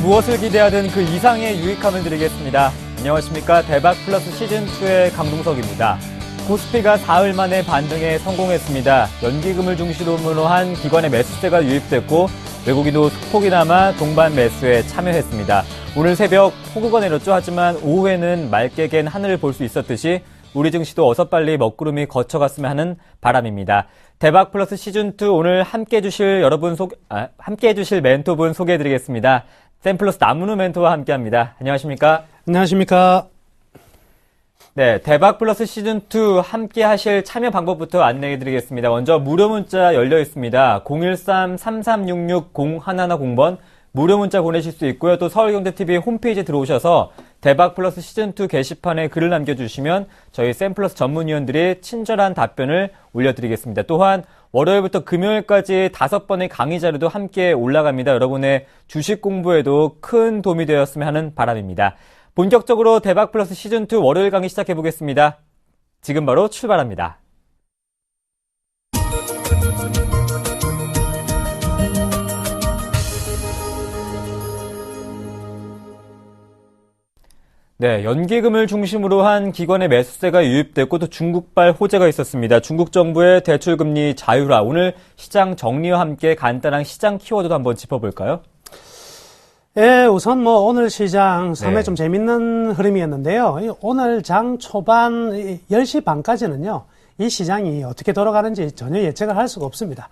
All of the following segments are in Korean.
무엇을 기대하든 그 이상의 유익함을 드리겠습니다. 안녕하십니까. 대박 플러스 시즌2의 강동석입니다. 코스피가 사흘 만에 반등에 성공했습니다. 연기금을 중심으로 한 기관의 매수세가 유입됐고 외국인도 소폭이나마 동반 매수에 참여했습니다. 오늘 새벽 폭우가 내렸죠. 하지만 오후에는 맑게 갠 하늘을 볼 수 있었듯이 우리 증시도 어서 빨리 먹구름이 거쳐갔으면 하는 바람입니다. 대박 플러스 시즌2 오늘 함께해 주실 멘토분 소개해드리겠습니다. 샘플러스 남문우 멘토와 함께합니다. 안녕하십니까? 안녕하십니까? 네, 대박 플러스 시즌2 함께 하실 참여 방법부터 안내해드리겠습니다. 먼저 무료 문자 열려 있습니다. 013-3366-0110번 무료 문자 보내실 수 있고요. 또 서울경제TV 홈페이지에 들어오셔서 대박 플러스 시즌2 게시판에 글을 남겨주시면 저희 샘플러스 전문위원들이 친절한 답변을 올려드리겠습니다. 또한 월요일부터 금요일까지 5번의 강의 자료도 함께 올라갑니다. 여러분의 주식 공부에도 큰 도움이 되었으면 하는 바람입니다. 본격적으로 대박 플러스 시즌2 월요일 강의 시작해 보겠습니다. 지금 바로 출발합니다. 네, 연기금을 중심으로 한 기관의 매수세가 유입됐고 또 중국발 호재가 있었습니다. 중국 정부의 대출금리 자율화, 오늘 시장 정리와 함께 간단한 시장 키워드도 한번 짚어볼까요? 예, 우선 오늘 시장 상당히 좀 재밌는 흐름이었는데요. 오늘 장 초반 10시 반까지는요, 이 시장이 어떻게 돌아가는지 전혀 예측을 할 수가 없습니다.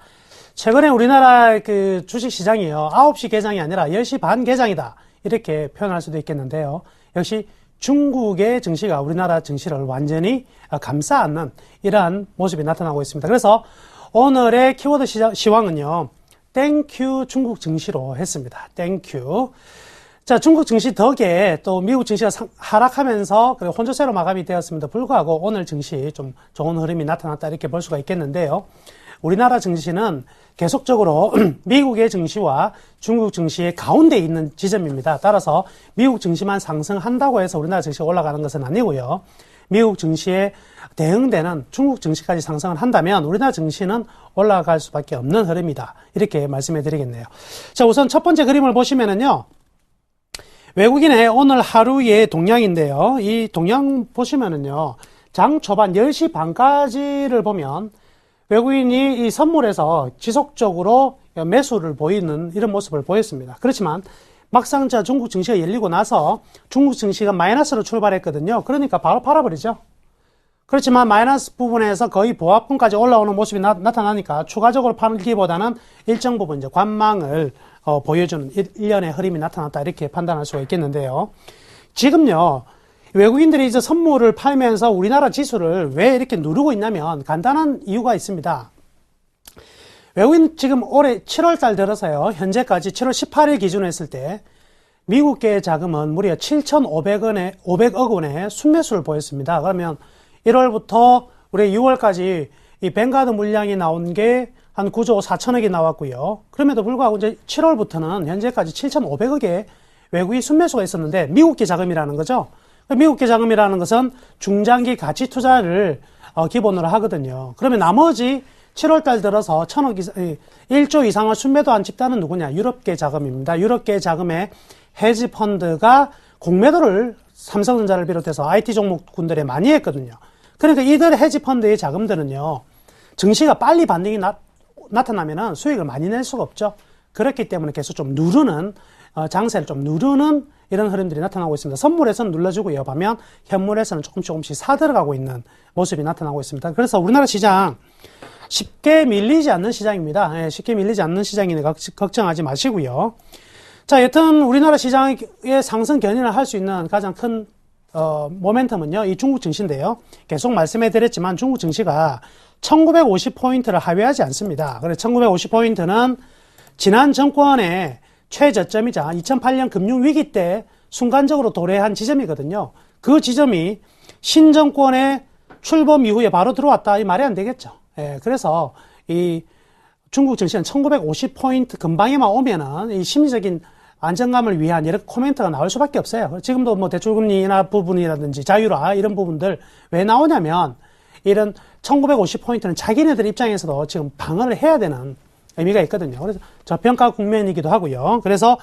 최근에 우리나라 그 주식 시장이요, 9시 개장이 아니라 10시 반 개장이다. 이렇게 표현할 수도 있겠는데요. 역시 중국의 증시가 우리나라 증시를 완전히 감싸 안는 이러한 모습이 나타나고 있습니다. 그래서 오늘의 키워드 시황은요, 땡큐 중국 증시로 했습니다. 땡큐. 자, 중국 증시 덕에 또 미국 증시가 하락하면서 혼조세로 마감이 되었음에도 불구하고 오늘 증시 좀 좋은 흐름이 나타났다 이렇게 볼 수가 있겠는데요. 우리나라 증시는 계속적으로 미국의 증시와 중국 증시의 가운데 있는 지점입니다. 따라서 미국 증시만 상승한다고 해서 우리나라 증시가 올라가는 것은 아니고요. 미국 증시에 대응되는 중국 증시까지 상승을 한다면 우리나라 증시는 올라갈 수밖에 없는 흐름이다. 이렇게 말씀해 드리겠네요. 자, 우선 첫 번째 그림을 보시면은요. 외국인의 오늘 하루의 동향인데요. 이 동향 보시면은요. 장 초반 10시 반까지를 보면 외국인이 이 선물에서 지속적으로 매수를 보이는 이런 모습을 보였습니다. 그렇지만 막상 중국 증시가 열리고 나서 중국 증시가 마이너스로 출발했거든요. 그러니까 바로 팔아버리죠. 그렇지만 마이너스 부분에서 거의 보합권까지 올라오는 모습이 나타나니까 추가적으로 팔기보다는 일정 부분 이제 관망을 보여주는 일련의 흐름이 나타났다 이렇게 판단할 수가 있겠는데요. 지금요. 외국인들이 이제 선물을 팔면서 우리나라 지수를 왜 이렇게 누르고 있냐면 간단한 이유가 있습니다. 외국인 지금 올해 7월달 들어서요. 현재까지 7월 18일 기준으로 했을 때 미국계 자금은 무려 7,500억 원의 순매수를 보였습니다. 그러면 1월부터 우리 6월까지 이 뱅가드 물량이 나온 게 한 9조 4천억이 나왔고요. 그럼에도 불구하고 이제 7월부터는 현재까지 7,500억의 외국인 순매수가 있었는데 미국계 자금이라는 거죠. 미국계 자금이라는 것은 중장기 가치 투자를 기본으로 하거든요. 그러면 나머지 7월달 들어서 1조 이상을 순매도한 집단은 누구냐? 유럽계 자금입니다. 유럽계 자금의 헤지 펀드가 공매도를 삼성전자를 비롯해서 IT 종목군들에 많이 했거든요. 그러니까 이들 헤지 펀드의 자금들은요, 증시가 빨리 반등이 나타나면은 수익을 많이 낼 수가 없죠. 그렇기 때문에 계속 좀 누르는, 장세를 좀 누르는 이런 흐름들이 나타나고 있습니다. 선물에서는 눌러주고요. 반면 현물에서는 조금씩 사들어가고 있는 모습이 나타나고 있습니다. 그래서 우리나라 시장 쉽게 밀리지 않는 시장입니다. 예, 쉽게 밀리지 않는 시장이니 걱정하지 마시고요. 자, 여튼 우리나라 시장의 상승 견인을 할 수 있는 가장 큰 모멘텀은요, 이 중국 증시인데요. 계속 말씀해 드렸지만 중국 증시가 1950포인트를 하회하지 않습니다. 그래서 1950포인트는 지난 정권의 최저점이자 2008년 금융위기 때 순간적으로 도래한 지점이거든요. 그 지점이 신정권의 출범 이후에 바로 들어왔다. 이 말이 안 되겠죠. 예, 그래서 이 중국 증시는 1950포인트 근방에만 오면은 이 심리적인 안정감을 위한 이런 코멘트가 나올 수밖에 없어요. 지금도 대출금리나 부분이라든지 자율화 이런 부분들 왜 나오냐면 이런 1950포인트는 자기네들 입장에서도 지금 방어를 해야 되는 의미가 있거든요. 그래서 저평가 국면이기도 하고요. 그래서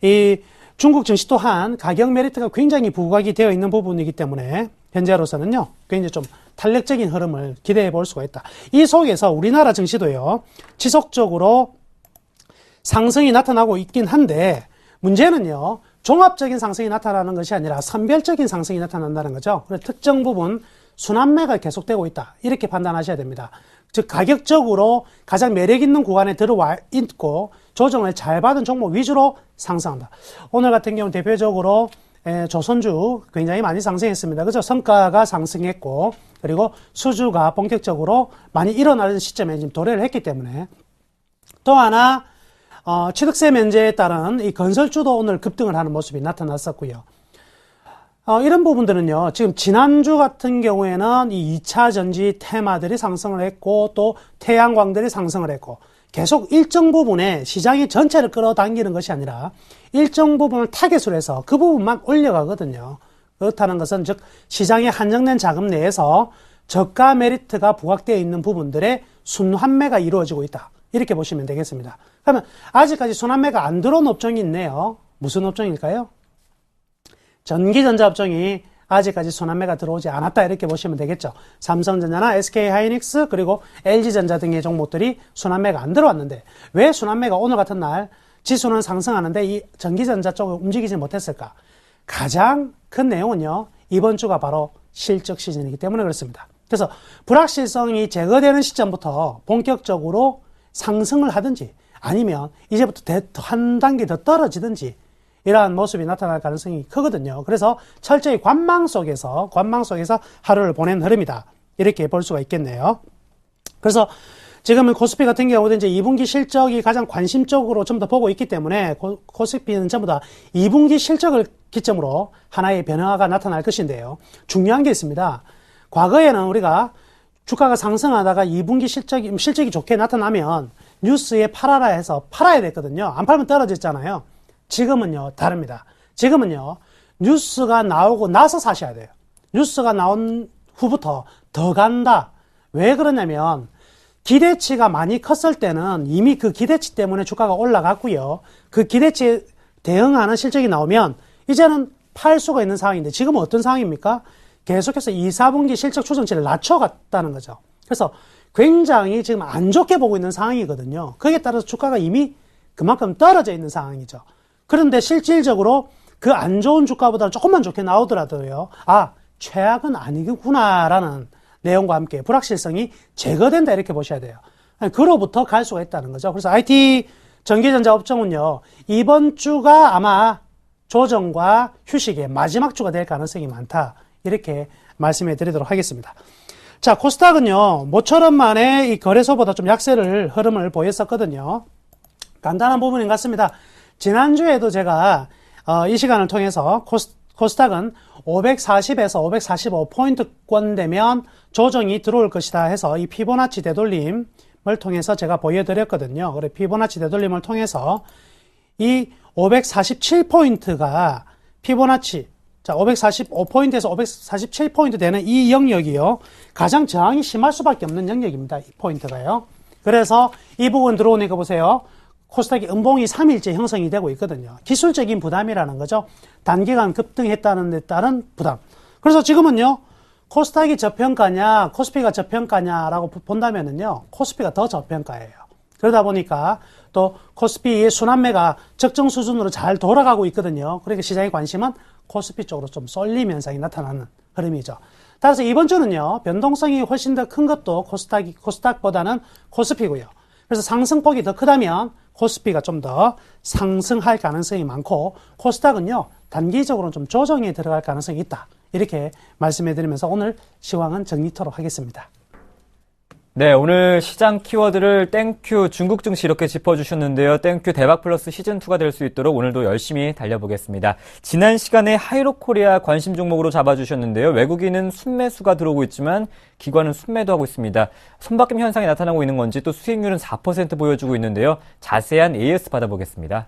이 중국 증시 또한 가격 메리트가 굉장히 부각이 되어 있는 부분이기 때문에 현재로서는요, 굉장히 좀 탄력적인 흐름을 기대해 볼 수가 있다. 이 속에서 우리나라 증시도요, 지속적으로 상승이 나타나고 있긴 한데, 문제는요, 종합적인 상승이 나타나는 것이 아니라 선별적인 상승이 나타난다는 거죠. 그래서 특정 부분 순환매가 계속되고 있다. 이렇게 판단하셔야 됩니다. 즉, 가격적으로 가장 매력 있는 구간에 들어와 있고, 조정을 잘 받은 종목 위주로 상승한다. 오늘 같은 경우는 대표적으로 조선주 굉장히 많이 상승했습니다. 그죠? 성과가 상승했고, 그리고 수주가 본격적으로 많이 일어나는 시점에 지금 도래를 했기 때문에, 또 하나, 취득세 면제에 따른 이 건설주도 오늘 급등을 하는 모습이 나타났었고요. 이런 부분들은요, 지금 지난주 같은 경우에는 이 2차 전지 테마들이 상승을 했고, 또 태양광들이 상승을 했고, 계속 일정 부분에 시장이 전체를 끌어당기는 것이 아니라 일정 부분을 타겟으로 해서 그 부분만 올려가거든요. 그렇다는 것은 즉 시장의 한정된 자금 내에서 저가 메리트가 부각되어 있는 부분들의 순환매가 이루어지고 있다. 이렇게 보시면 되겠습니다. 그러면 아직까지 순환매가 안 들어온 업종이 있네요. 무슨 업종일까요? 전기전자 업종이 아직까지 순환매가 들어오지 않았다 이렇게 보시면 되겠죠. 삼성전자나 SK하이닉스 그리고 LG전자 등의 종목들이 순환매가 안 들어왔는데 왜 순환매가 오늘 같은 날 지수는 상승하는데 이 전기전자 쪽을 움직이지 못했을까? 가장 큰 내용은요. 이번 주가 바로 실적 시즌이기 때문에 그렇습니다. 그래서 불확실성이 제거되는 시점부터 본격적으로 상승을 하든지 아니면 이제부터 한 단계 더 떨어지든지 이러한 모습이 나타날 가능성이 크거든요. 그래서 철저히 관망 속에서 하루를 보낸 흐름이다. 이렇게 볼 수가 있겠네요. 그래서 지금은 코스피 같은 경우도 이제 2분기 실적이 가장 관심적으로 좀 더 보고 있기 때문에 코스피는 전부 다 2분기 실적을 기점으로 하나의 변화가 나타날 것인데요. 중요한 게 있습니다. 과거에는 우리가 주가가 상승하다가 2분기 실적이 좋게 나타나면 뉴스에 팔아라 해서 팔아야 됐거든요. 안 팔면 떨어졌잖아요. 지금은요, 다릅니다. 지금은요, 뉴스가 나오고 나서 사셔야 돼요. 뉴스가 나온 후부터 더 간다. 왜 그러냐면, 기대치가 많이 컸을 때는 이미 그 기대치 때문에 주가가 올라갔고요. 그 기대치에 대응하는 실적이 나오면, 이제는 팔 수가 있는 상황인데, 지금은 어떤 상황입니까? 계속해서 2, 4분기 실적 추정치를 낮춰갔다는 거죠. 그래서 굉장히 지금 안 좋게 보고 있는 상황이거든요. 거기에 따라서 주가가 이미 그만큼 떨어져 있는 상황이죠. 그런데 실질적으로 그 안 좋은 주가보다 조금만 좋게 나오더라도요. 아, 최악은 아니구나라는 내용과 함께 불확실성이 제거된다 이렇게 보셔야 돼요. 그로부터 갈 수가 있다는 거죠. 그래서 IT 전기전자 업종은요. 이번 주가 아마 조정과 휴식의 마지막 주가 될 가능성이 많다. 이렇게 말씀해 드리도록 하겠습니다. 자, 코스닥은요. 모처럼 만에 이 거래소보다 좀 약세를 흐름을 보였었거든요. 간단한 부분인 것 같습니다. 지난주에도 제가 이 시간을 통해서 코스닥은 540에서 545포인트권 되면 조정이 들어올 것이다 해서 이 피보나치 되돌림을 통해서 제가 보여드렸거든요. 그래 피보나치 되돌림을 통해서 이 547포인트가 피보나치 자 545포인트에서 547포인트 되는 이 영역이요. 가장 저항이 심할 수밖에 없는 영역입니다. 이 포인트가요. 그래서 이 부분 들어오니까 보세요. 코스닥이 음봉이 3일째 형성이 되고 있거든요. 기술적인 부담이라는 거죠. 단기간 급등했다는 데 따른 부담. 그래서 지금은요. 코스닥이 저평가냐 코스피가 저평가냐라고 본다면은요. 코스피가 더 저평가예요. 그러다 보니까 또 코스피의 순환매가 적정 수준으로 잘 돌아가고 있거든요. 그러니까 시장의 관심은 코스피 쪽으로 좀 쏠림 현상이 나타나는 흐름이죠. 따라서 이번 주는요. 변동성이 훨씬 더 큰 것도 코스닥보다는 코스피고요. 그래서 상승폭이 더 크다면 코스피가 좀 더 상승할 가능성이 많고 코스닥은요. 단기적으로는 좀 조정에 들어갈 가능성이 있다. 이렇게 말씀해드리면서 오늘 시황은 정리토록 하겠습니다. 네, 오늘 시장 키워드를 땡큐 중국 증시 이렇게 짚어주셨는데요. 땡큐 대박 플러스 시즌2가 될 수 있도록 오늘도 열심히 달려보겠습니다. 지난 시간에 하이로코리아 관심 종목으로 잡아주셨는데요. 외국인은 순매수가 들어오고 있지만 기관은 순매도 하고 있습니다. 손바뀜 현상이 나타나고 있는 건지 또 수익률은 4% 보여주고 있는데요. 자세한 AS 받아보겠습니다.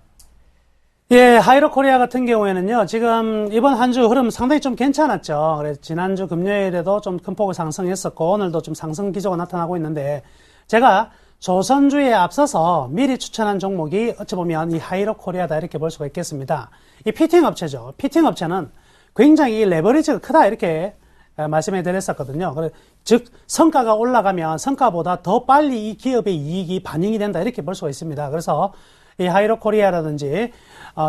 예, 하이로코리아 같은 경우에는요, 지금 이번 한 주 흐름 상당히 좀 괜찮았죠. 그래서 지난주 금요일에도 좀 큰 폭을 상승했었고, 오늘도 좀 상승 기조가 나타나고 있는데, 제가 조선주에 앞서서 미리 추천한 종목이 어찌 보면 이 하이로코리아다 이렇게 볼 수가 있겠습니다. 이 피팅 업체죠. 피팅 업체는 굉장히 레버리지가 크다 이렇게 말씀해 드렸었거든요. 즉 성과가 올라가면 성과보다 더 빨리 이 기업의 이익이 반영이 된다 이렇게 볼 수가 있습니다. 그래서 이 하이로코리아라든지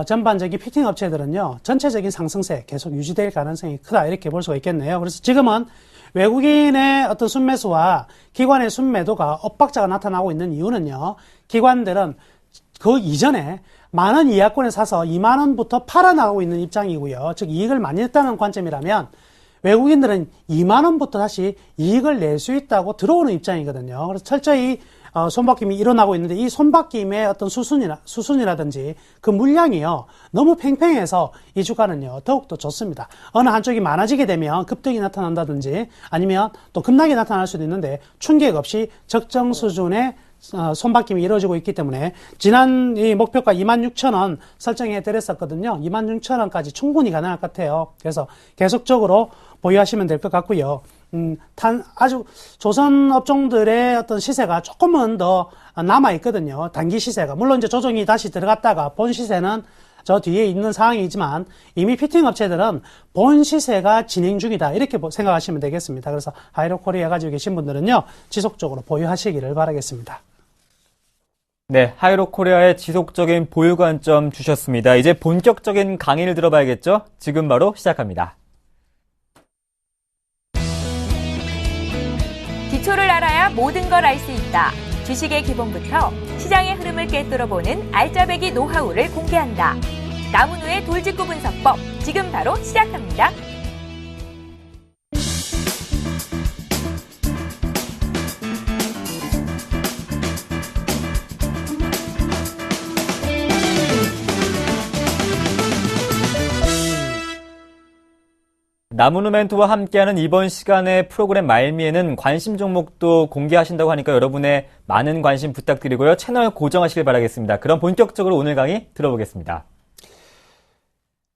전반적인 피팅 업체들은요, 전체적인 상승세 계속 유지될 가능성이 크다 이렇게 볼 수가 있겠네요. 그래서 지금은 외국인의 어떤 순매수와 기관의 순매도가 엇박자가 나타나고 있는 이유는요, 기관들은 그 이전에 만원 이하권에 사서 2만원부터 팔아나가고 있는 입장이고요. 즉 이익을 많이 냈다는 관점이라면 외국인들은 2만원부터 다시 이익을 낼 수 있다고 들어오는 입장이거든요. 그래서 철저히 손바뀜이 일어나고 있는데 이 손바뀜의 어떤 수순이라든지 그 물량이요, 너무 팽팽해서 이 주가는요, 더욱더 좋습니다. 어느 한쪽이 많아지게 되면 급등이 나타난다든지 아니면 또 급락이 나타날 수도 있는데 충격 없이 적정 수준의 손바뀜이 이루어지고 있기 때문에 지난 이 목표가 26,000원 설정해 드렸었거든요. 26,000원까지 충분히 가능할 것 같아요. 그래서 계속적으로 보유하시면 될 것 같고요. 아주 조선 업종들의 어떤 시세가 조금은 더 남아 있거든요. 단기 시세가. 물론 이제 조정이 다시 들어갔다가 본 시세는 저 뒤에 있는 상황이지만 이미 피팅 업체들은 본 시세가 진행 중이다 이렇게 생각하시면 되겠습니다. 그래서 하이로코리아 가지고 계신 분들은요, 지속적으로 보유하시기를 바라겠습니다. 네, 하이로코리아의 지속적인 보유 관점 주셨습니다. 이제 본격적인 강의를 들어봐야겠죠? 지금 바로 시작합니다. 기초를 알아야 모든 걸 알 수 있다. 주식의 기본부터 시장의 흐름을 꿰뚫어보는 알짜배기 노하우를 공개한다. 남은우의 돌직구 분석법, 지금 바로 시작합니다. 남은우 멘토와 함께하는 이번 시간의 프로그램 말미에는 관심 종목도 공개하신다고 하니까 여러분의 많은 관심 부탁드리고요. 채널 고정하시길 바라겠습니다. 그럼 본격적으로 오늘 강의 들어보겠습니다.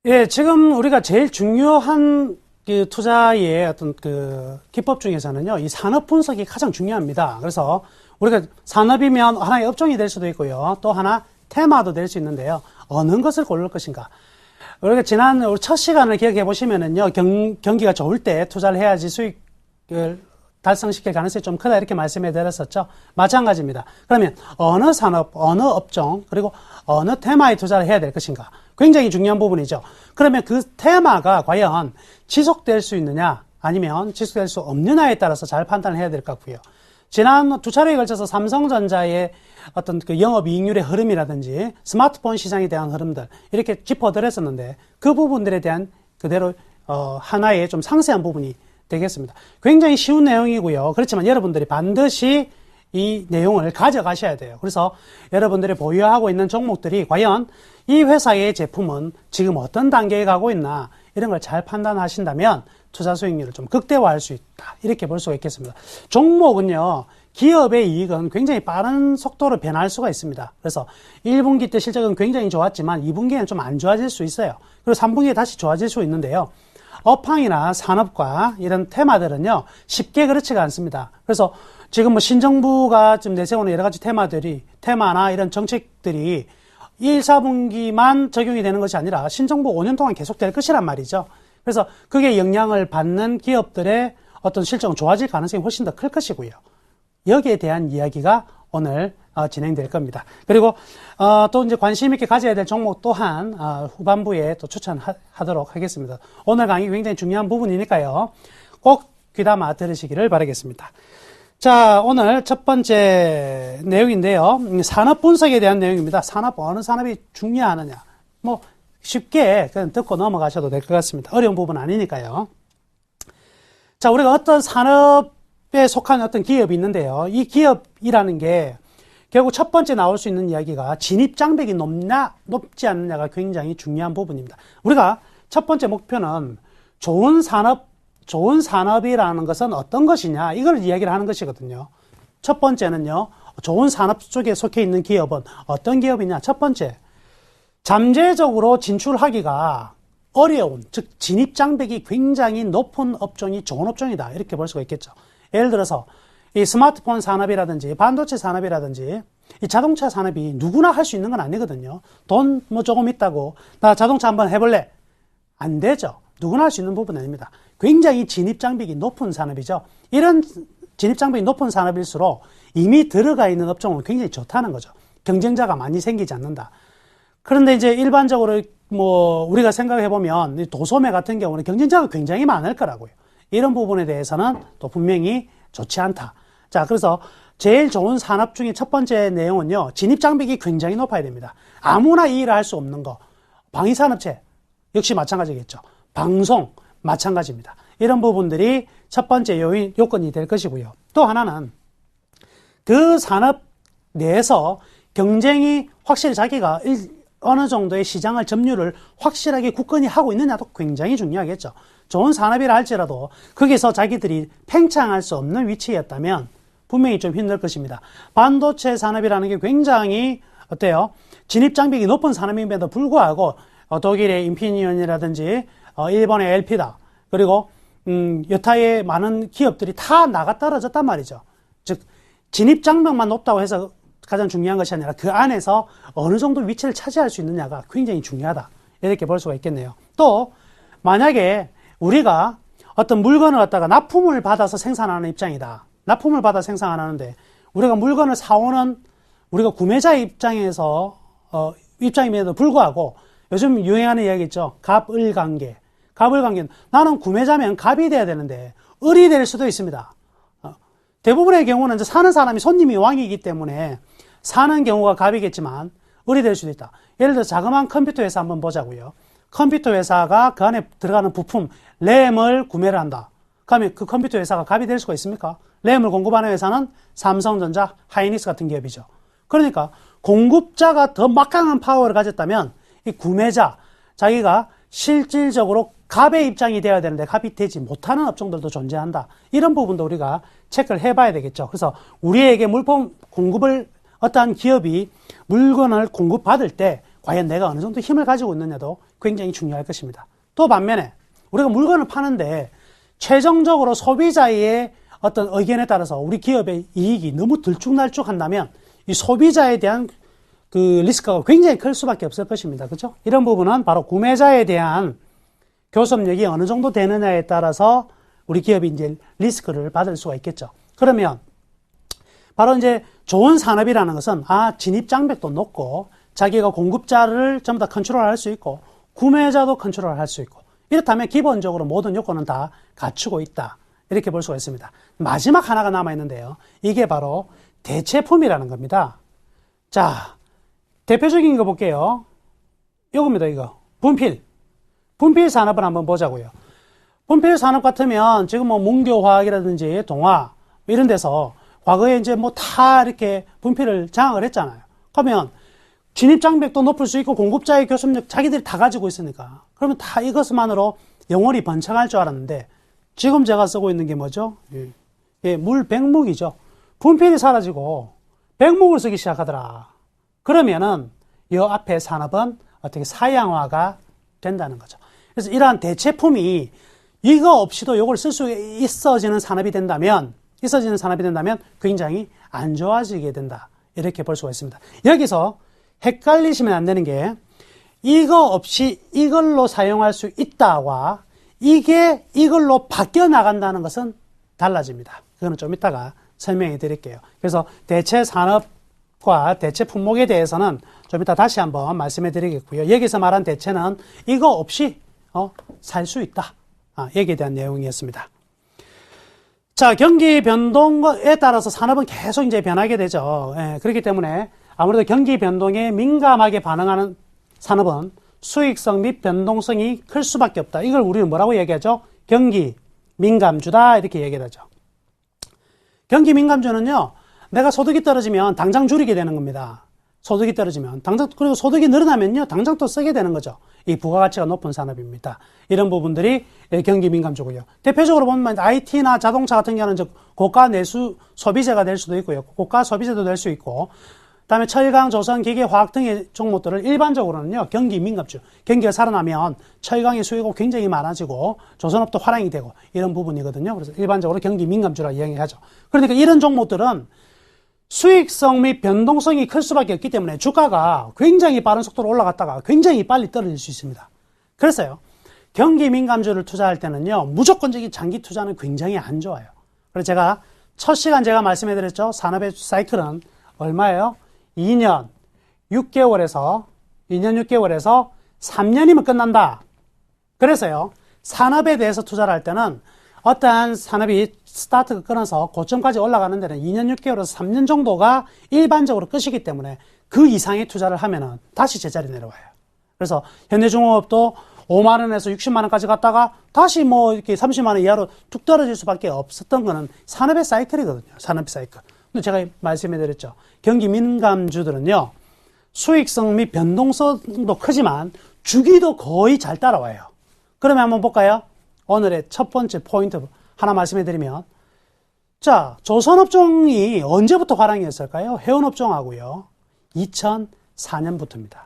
예, 지금 우리가 제일 중요한 그 투자의 어떤 그 기법 중에서는요, 이 산업 분석이 가장 중요합니다. 그래서 우리가 산업이면 하나의 업종이 될 수도 있고요, 또 하나 테마도 될 수 있는데요. 어느 것을 고를 것인가? 우리가 지난 우리 첫 시간을 기억해 보시면은요, 경기가 좋을 때 투자를 해야지 수익을 달성시킬 가능성이 좀 크다 이렇게 말씀해 드렸었죠. 마찬가지입니다. 그러면 어느 산업, 어느 업종, 그리고 어느 테마에 투자를 해야 될 것인가? 굉장히 중요한 부분이죠. 그러면 그 테마가 과연 지속될 수 있느냐, 아니면 지속될 수 없느냐에 따라서 잘 판단을 해야 될 것 같고요. 지난 두 차례에 걸쳐서 삼성전자의 어떤 그 영업이익률의 흐름이라든지 스마트폰 시장에 대한 흐름들 이렇게 짚어드렸었는데 그 부분들에 대한 그대로 하나의 좀 상세한 부분이 되겠습니다. 굉장히 쉬운 내용이고요. 그렇지만 여러분들이 반드시 이 내용을 가져가셔야 돼요. 그래서 여러분들이 보유하고 있는 종목들이 과연 이 회사의 제품은 지금 어떤 단계에 가고 있나 이런 걸 잘 판단하신다면 투자 수익률을 좀 극대화할 수 있다 이렇게 볼 수가 있겠습니다. 종목은요, 기업의 이익은 굉장히 빠른 속도로 변할 수가 있습니다. 그래서 1분기 때 실적은 굉장히 좋았지만 2분기에는 좀 안 좋아질 수 있어요. 그리고 3분기에 다시 좋아질 수 있는데요, 업황이나 산업과 이런 테마들은요, 쉽게 그렇지가 않습니다. 그래서 지금 뭐 신정부가 지금 내세우는 여러 가지 테마나 이런 정책들이 1, 4분기만 적용이 되는 것이 아니라 신정부 5년 동안 계속될 것이란 말이죠. 그래서 그게 영향을 받는 기업들의 어떤 실적은 좋아질 가능성이 훨씬 더 클 것이고요. 여기에 대한 이야기가 오늘 진행될 겁니다. 그리고 또 이제 관심 있게 가져야 될 종목 또한 후반부에 또 추천하도록 하겠습니다. 오늘 강의 굉장히 중요한 부분이니까요, 꼭 귀담아 들으시기를 바라겠습니다. 자, 오늘 첫 번째 내용인데요, 산업 분석에 대한 내용입니다. 어느 산업이 중요하느냐, 뭐 쉽게 그냥 듣고 넘어가셔도 될 것 같습니다. 어려운 부분 아니니까요. 자, 우리가 어떤 산업에 속한 어떤 기업이 있는데요, 이 기업이라는 게 결국 첫 번째 나올 수 있는 이야기가 진입장벽이 높지 않느냐가 굉장히 중요한 부분입니다. 우리가 첫 번째 목표는 좋은 산업이라는 것은 어떤 것이냐, 이걸 이야기를 하는 것이거든요. 첫 번째는요, 좋은 산업 쪽에 속해 있는 기업은 어떤 기업이냐. 첫 번째, 잠재적으로 진출하기가 어려운, 즉 진입장벽이 굉장히 높은 업종이 좋은 업종이다 이렇게 볼 수가 있겠죠. 예를 들어서 이 스마트폰 산업이라든지 반도체 산업이라든지 이 자동차 산업이 누구나 할 수 있는 건 아니거든요. 돈 뭐 조금 있다고 나 자동차 한번 해볼래? 안 되죠. 누구나 할 수 있는 부분은 아닙니다. 굉장히 진입장벽이 높은 산업이죠. 이런 진입장벽이 높은 산업일수록 이미 들어가 있는 업종은 굉장히 좋다는 거죠. 경쟁자가 많이 생기지 않는다. 그런데 이제 일반적으로 뭐 우리가 생각해 보면 도소매 같은 경우는 경쟁자가 굉장히 많을 거라고요. 이런 부분에 대해서는 또 분명히 좋지 않다. 자, 그래서 제일 좋은 산업 중에 첫 번째 내용은요, 진입장벽이 굉장히 높아야 됩니다. 아무나 이 일을 할 수 없는 거. 방위산업체 역시 마찬가지겠죠. 방송 마찬가지입니다. 이런 부분들이 첫 번째 요건이 될 것이고요. 또 하나는 그 산업 내에서 경쟁이 확실히 자기가 어느 정도의 시장을 점유를 확실하게 굳건히 하고 있느냐도 굉장히 중요하겠죠. 좋은 산업이라 할지라도 거기서 자기들이 팽창할 수 없는 위치였다면 분명히 좀 힘들 것입니다. 반도체 산업이라는 게 굉장히 어때요? 진입장벽이 높은 산업임에도 불구하고 독일의 인피니온이라든지 일본의 엘피다 그리고 여타의 많은 기업들이 다 나가 떨어졌단 말이죠. 즉 진입장벽만 높다고 해서 가장 중요한 것이 아니라 그 안에서 어느 정도 위치를 차지할 수 있느냐가 굉장히 중요하다. 이렇게 볼 수가 있겠네요. 또 만약에 우리가 어떤 물건을 갖다가 납품을 받아서 생산하는 입장이다. 납품을 받아 생산하는데 우리가 물건을 사오는 우리가 구매자 입장에서 입장임에도 불구하고 요즘 유행하는 이야기 있죠. 갑을관계. 갑을관계는 나는 구매자면 갑이 돼야 되는데 을이 될 수도 있습니다. 대부분의 경우는 이제 사는 사람이 손님이 왕이기 때문에 사는 경우가 갑이겠지만 을이 될 수도 있다. 예를 들어 자그마한 컴퓨터 회사 한번 보자고요. 컴퓨터 회사가 그 안에 들어가는 부품 램을 구매를 한다. 그러면 그 컴퓨터 회사가 갑이 될 수가 있습니까? 램을 공급하는 회사는 삼성전자, 하이닉스 같은 기업이죠. 그러니까 공급자가 더 막강한 파워를 가졌다면 이 구매자, 자기가 실질적으로 갑의 입장이 되어야 되는데 갑이 되지 못하는 업종들도 존재한다. 이런 부분도 우리가 체크를 해봐야 되겠죠. 그래서 우리에게 물품 공급을 어떠한 기업이 물건을 공급받을 때 과연 내가 어느 정도 힘을 가지고 있느냐도 굉장히 중요할 것입니다. 또 반면에 우리가 물건을 파는데 최종적으로 소비자의 어떤 의견에 따라서 우리 기업의 이익이 너무 들쭉날쭉한다면 이 소비자에 대한 그 리스크가 굉장히 클 수밖에 없을 것입니다. 그렇죠? 이런 부분은 바로 구매자에 대한 교섭력이 어느 정도 되느냐에 따라서 우리 기업이 이제 리스크를 받을 수가 있겠죠. 그러면 바로 이제 좋은 산업이라는 것은 진입장벽도 높고 자기가 공급자를 전부 다 컨트롤할 수 있고 구매자도 컨트롤할 수 있고 이렇다면 기본적으로 모든 요건은 다 갖추고 있다. 이렇게 볼 수가 있습니다. 마지막 하나가 남아있는데요. 이게 바로 대체품이라는 겁니다. 자, 대표적인 거 볼게요. 이겁니다, 이거. 분필. 분필 산업을 한번 보자고요. 분필 산업 같으면 지금 뭐 문교화학이라든지 동화 이런 데서 과거에 이제 뭐 다 이렇게 분필을 장악을 했잖아요. 그러면 진입장벽도 높을 수 있고 공급자의 교섭력 자기들이 다 가지고 있으니까 그러면 다 이것만으로 영원히 번창할 줄 알았는데 지금 제가 쓰고 있는 게 뭐죠? 물백목이죠. 분필이 사라지고 백목을 쓰기 시작하더라. 그러면은 이 앞에 산업은 어떻게 사양화가 된다는 거죠. 그래서 이러한 대체품이 이거 없이도 이걸 쓸 수 있어지는 산업이 된다면 굉장히 안 좋아지게 된다. 이렇게 볼 수가 있습니다. 여기서 헷갈리시면 안 되는 게 이거 없이 이걸로 사용할 수 있다와 이게 이걸로 바뀌어 나간다는 것은 달라집니다. 그거는 좀 이따가 설명해 드릴게요. 그래서 대체 산업과 대체 품목에 대해서는 좀 이따 다시 한번 말씀해 드리겠고요. 여기서 말한 대체는 이거 없이 살 수 있다. 여기에 대한 내용이었습니다. 자, 경기 변동에 따라서 산업은 계속 이제 변하게 되죠. 그렇기 때문에 아무래도 경기 변동에 민감하게 반응하는 산업은 수익성 및 변동성이 클 수밖에 없다. 이걸 우리는 뭐라고 얘기하죠? 경기 민감주다 이렇게 얘기하죠. 경기 민감주는요, 내가 소득이 떨어지면 당장 줄이게 되는 겁니다. 소득이 떨어지면 그리고 소득이 늘어나면요 당장 또 쓰게 되는 거죠. 이 부가가치가 높은 산업입니다. 이런 부분들이 경기 민감주고요. 대표적으로 보면 IT나 자동차 같은 경우는 고가 내수 소비재가 될 수도 있고요. 고가 소비재도 될 수 있고 그다음에 철강, 조선, 기계, 화학 등의 종목들을 일반적으로는요, 경기 민감주, 경기가 살아나면 철강의 수요가 굉장히 많아지고 조선업도 화랑이 되고 이런 부분이거든요. 그래서 일반적으로 경기 민감주라 이야기하죠. 그러니까 이런 종목들은 수익성 및 변동성이 클 수밖에 없기 때문에 주가가 굉장히 빠른 속도로 올라갔다가 굉장히 빨리 떨어질 수 있습니다. 그래서요, 경기 민감주를 투자할 때는요, 무조건적인 장기 투자는 굉장히 안 좋아요. 그래서 제가 첫 시간 제가 말씀해드렸죠. 산업의 사이클은 얼마예요? 2년 6개월에서 3년이면 끝난다. 그래서요, 산업에 대해서 투자를 할 때는 어떠한 산업이 스타트가 끊어서 고점까지 올라가는 데는 2년 6개월에서 3년 정도가 일반적으로 끝이기 때문에 그 이상의 투자를 하면은 다시 제자리 내려와요. 그래서 현대중공업도 5만 원에서 60만 원까지 갔다가 다시 뭐 이렇게 30만 원 이하로 뚝 떨어질 수밖에 없었던 거는 산업의 사이클이거든요. 산업의 사이클. 근데 제가 말씀해 드렸죠. 경기 민감주들은요, 수익성 및 변동성도 크지만 주기도 거의 잘 따라와요. 그러면 한번 볼까요? 오늘의 첫 번째 포인트 하나 말씀해 드리면, 자, 조선업종이 언제부터 화랑이었을까요? 해운업종하고요. 2004년부터입니다.